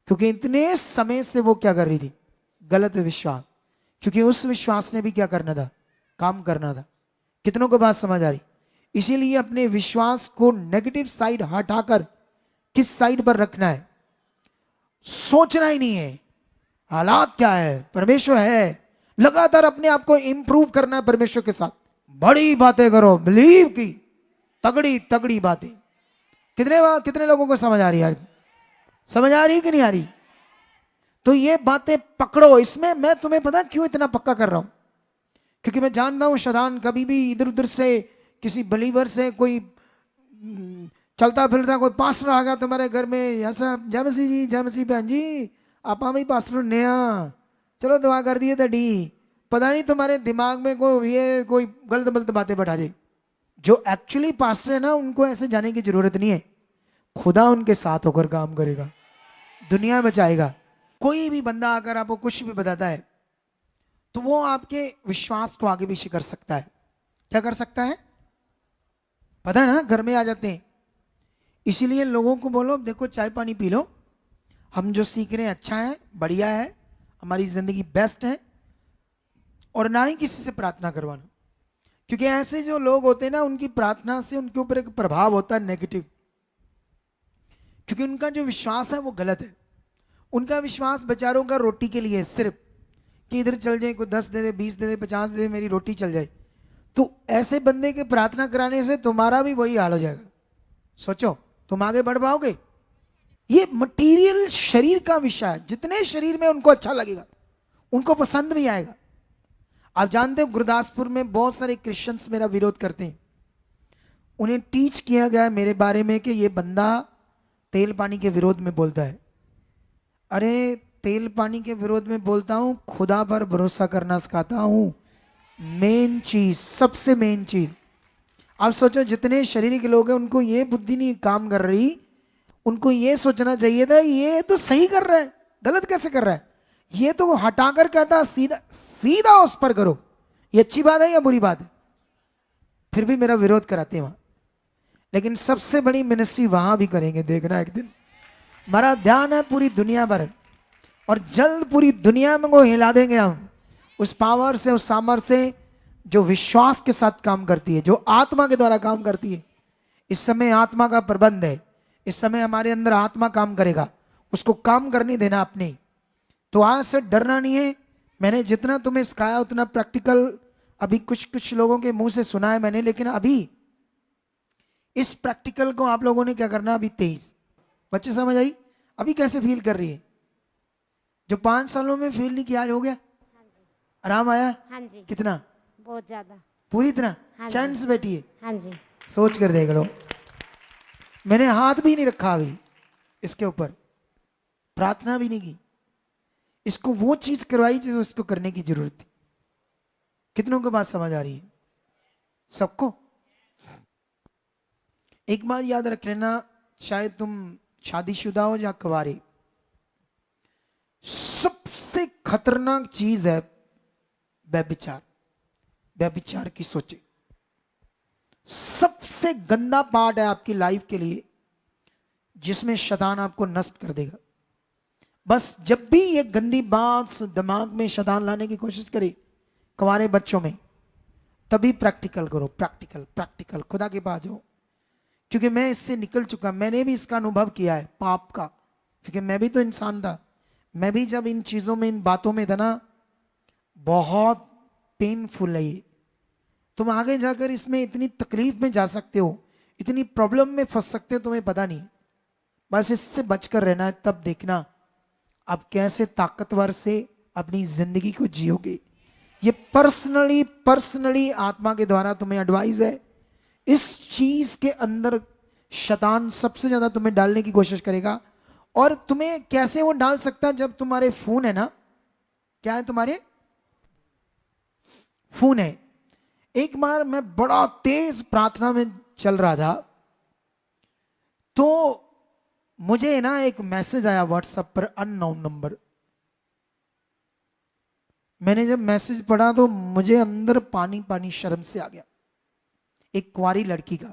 A: क्योंकि इतने समय से वो क्या कर रही थी, गलत विश्वास। क्योंकि उस विश्वास ने भी क्या करना था, काम करना था। कितनों को बात समझ आ रही? इसीलिए अपने विश्वास को नेगेटिव साइड हटाकर किस साइड पर रखना है, सोचना ही नहीं है हालात क्या है, परमेश्वर है। लगातार अपने आप को इंप्रूव करना है परमेश्वर के साथ। बड़ी बातें करो, बिलीव की, तगड़ी बातें। कितने लोगों को समझ आ रही है? समझ आ रही कि नहीं आ रही? तो ये बातें पकड़ो। इसमें मैं तुम्हें पता क्यों इतना पक्का कर रहा हूं, क्योंकि मैं जानता हूं शैतान कभी भी इधर उधर से, किसी बिलीवर से, कोई चलता फिरता कोई पास्टर आ गया तुम्हारे घर में, ऐसा जय मसीह जी, जय मसीह बहन जी, आपा भी पास्टर नया, चलो दुआ कर दिए तड़ी, पता नहीं तुम्हारे दिमाग में कोई गलत बातें बैठा जाए। जो एक्चुअली पास्टर है ना, उनको ऐसे जाने की जरूरत नहीं है, खुदा उनके साथ होकर काम करेगा, दुनिया बचाएगा। कोई भी बंदा अगर आपको कुछ भी बताता है तो वो आपके विश्वास को आगे पीछे कर सकता है। क्या कर सकता है? पता है ना, घर में आ जाते हैं। इसीलिए लोगों को बोलो देखो चाय पानी पी लो, हम जो सीख रहे हैं अच्छा है, बढ़िया है, हमारी जिंदगी बेस्ट है, और ना ही किसी से प्रार्थना करवाना। क्योंकि ऐसे जो लोग होते हैं ना, उनकी प्रार्थना से उनके ऊपर एक प्रभाव होता है नेगेटिव, क्योंकि उनका जो विश्वास है वो गलत है। उनका विश्वास बेचारों का रोटी के लिए सिर्फ, कि इधर चल जाए, कोई 10 दे दे, 20 दे दे, 50 दे दे, मेरी रोटी चल जाए। तो ऐसे बंदे के प्रार्थना कराने से तुम्हारा भी वही हाल हो जाएगा। सोचो तुम आगे बढ़ पाओगे? ये मटेरियल शरीर का विषय है, जितने शरीर में उनको अच्छा लगेगा, उनको पसंद भी आएगा। आप जानते हो गुरदासपुर में बहुत सारे क्रिश्चियंस मेरा विरोध करते हैं। उन्हें टीच किया गया है मेरे बारे में कि ये बंदा तेल पानी के विरोध में बोलता है। अरे तेल पानी के विरोध में बोलता हूं, खुदा पर भरोसा करना सिखाता हूं। मेन चीज, सबसे मेन चीज। आप सोचो जितने शरीर के लोग हैं उनको ये बुद्धि नहीं काम कर रही, उनको ये सोचना चाहिए था ये तो सही कर रहा है, गलत कैसे कर रहा है। ये तो हटाकर कहता सीधा सीधा उस पर करो। ये अच्छी बात है या बुरी बात है? फिर भी मेरा विरोध कराते हैं वहां। लेकिन सबसे बड़ी मिनिस्ट्री वहां भी करेंगे, देखना एक दिन। हमारा ध्यान है पूरी दुनिया पर, और जल्द पूरी दुनिया में को हिला देंगे हम, उस पावर से, उस सामर्थ्य से जो विश्वास के साथ काम करती है, जो आत्मा के द्वारा काम करती है। इस समय आत्मा का प्रबंध है, इस समय हमारे अंदर आत्मा काम करेगा, उसको काम करने देना अपने। तो आज से डरना नहीं है। मैंने जितना तुम्हें सिखाया उतना प्रैक्टिकल अभी कुछ कुछ लोगों के मुंह से सुना है मैंने, लेकिन अभी इस प्रैक्टिकल को आप लोगों ने क्या करना, अभी 23 बच्चे समझ आई? अभी कैसे फील कर रही है? जो 5 सालों में फील नहीं किया, आज हो गया? आराम आया?
C: हाँ जी,
A: कितना?
C: बहुत ज़्यादा।
A: पूरी तरह
C: हाँ जी।
A: चैन से बैठी है?
C: हाँ जी।
A: सोच कर देख लो, मैंने हाथ भी नहीं रखा अभी इसके ऊपर, प्रार्थना भी नहीं की। इसको वो चीज करवाई जो इसको करने की जरूरत थी। कितनों को बात समझ आ रही है? सबको? एक बात याद रख लेना, शायद तुम शादीशुदा हो या कुंवारे, सबसे खतरनाक चीज है व्यभिचार। व्यभिचार की सोचे सबसे गंदा पार्ट है आपकी लाइफ के लिए, जिसमें शैतान आपको नष्ट कर देगा। बस जब भी ये गंदी बात दिमाग में शैतान लाने की कोशिश करे कुंवारे बच्चों में, तभी प्रैक्टिकल करो। प्रैक्टिकल प्रैक्टिकल खुदा के पास जाओ। क्योंकि मैं इससे निकल चुका, मैंने भी इसका अनुभव किया है पाप का, क्योंकि मैं भी तो इंसान था। मैं भी जब इन चीजों में, इन बातों में था ना, बहुत पेनफुल है ये। तुम आगे जाकर इसमें इतनी तकलीफ में जा सकते हो, इतनी प्रॉब्लम में फंस सकते हो, तुम्हें पता नहीं। बस इससे बचकर रहना है, तब देखना आप कैसे ताकतवर से अपनी जिंदगी को जियोगे। ये पर्सनली आत्मा के द्वारा तुम्हें एडवाइस है। इस चीज के अंदर शैतान सबसे ज्यादा तुम्हें डालने की कोशिश करेगा। और तुम्हें कैसे वो डाल सकता है? जब तुम्हारे फोन है ना, क्या है तुम्हारे फोन है। एक बार मैं बड़ा तेज प्रार्थना में चल रहा था, तो मुझे ना एक मैसेज आया व्हाट्सएप पर, अननोन नंबर। मैंने जब मैसेज पढ़ा तो मुझे अंदर पानी पानी शर्म से आ गया। एक कुंवारी लड़की का,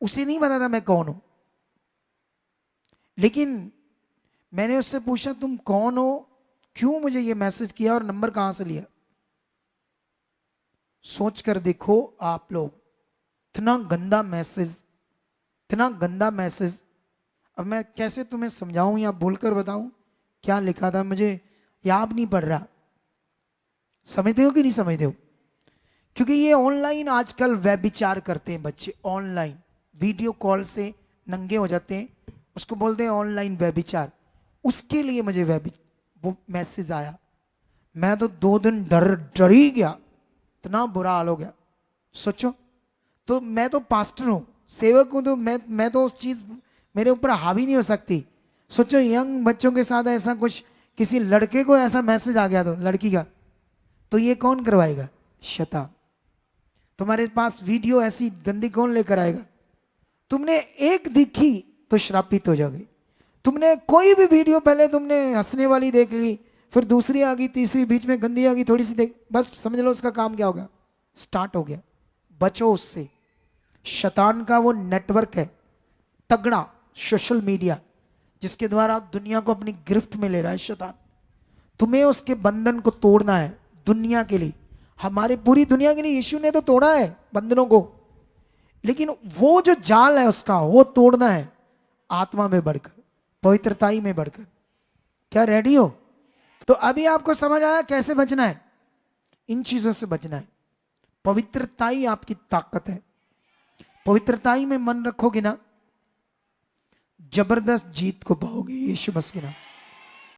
A: उसे नहीं पता था मैं कौन हूं, लेकिन मैंने उससे पूछा तुम कौन हो, क्यों मुझे ये मैसेज किया और नंबर कहां से लिया। सोच कर देखो आप लोग, इतना गंदा मैसेज, इतना गंदा मैसेज। अब मैं कैसे तुम्हें समझाऊं या बोलकर बताऊं क्या लिखा था, मुझे याद नहीं पड़ रहा। समझते हो कि नहीं समझते हो? क्योंकि ये ऑनलाइन आजकल व्यभिचार करते हैं बच्चे, ऑनलाइन वीडियो कॉल से नंगे हो जाते हैं, उसको बोलते हैं ऑनलाइन व्यभिचार। उसके लिए मुझे वो मैसेज आया। मैं तो 2 दिन डर ही गया, इतना बुरा हाल हो गया। सोचो, तो मैं तो पास्टर हूं, सेवक हूं, तो मैं तो उस चीज मेरे ऊपर हावी नहीं हो सकती। सोचो यंग बच्चों के साथ ऐसा कुछ, किसी लड़के को ऐसा मैसेज आ गया तो लड़की का, तो ये कौन करवाएगा? शैतान। तुम्हारे पास वीडियो ऐसी गंदी कौन लेकर आएगा? तुमने एक दिखी तो श्रापित हो जाओगे। तुमने कोई भी वीडियो पहले तुमने हंसने वाली देख ली, फिर दूसरी आ गई, तीसरी, बीच में गंदी आ गई, थोड़ी सी देख, बस समझ लो उसका काम क्या होगा, स्टार्ट हो गया। बचो उससे। शैतान का वो नेटवर्क है तगड़ा, सोशल मीडिया, जिसके द्वारा दुनिया को अपनी गिरफ्त में ले रहा है शैतान। तुम्हें उसके बंधन को तोड़ना है दुनिया के लिए, हमारे पूरी दुनिया के लिए। यीशु ने तो तोड़ा है बंधनों को, लेकिन वो जो जाल है उसका, वो तोड़ना है आत्मा में बढ़कर, पवित्रताई में बढ़कर। क्या रेडी हो? तो अभी आपको समझ आया कैसे बचना है? इन चीजों से बचना है। पवित्रताई आपकी ताकत है। पवित्रताई में मन रखोगे ना, जबरदस्त जीत को पाओगे यीशु मसीह के नाम।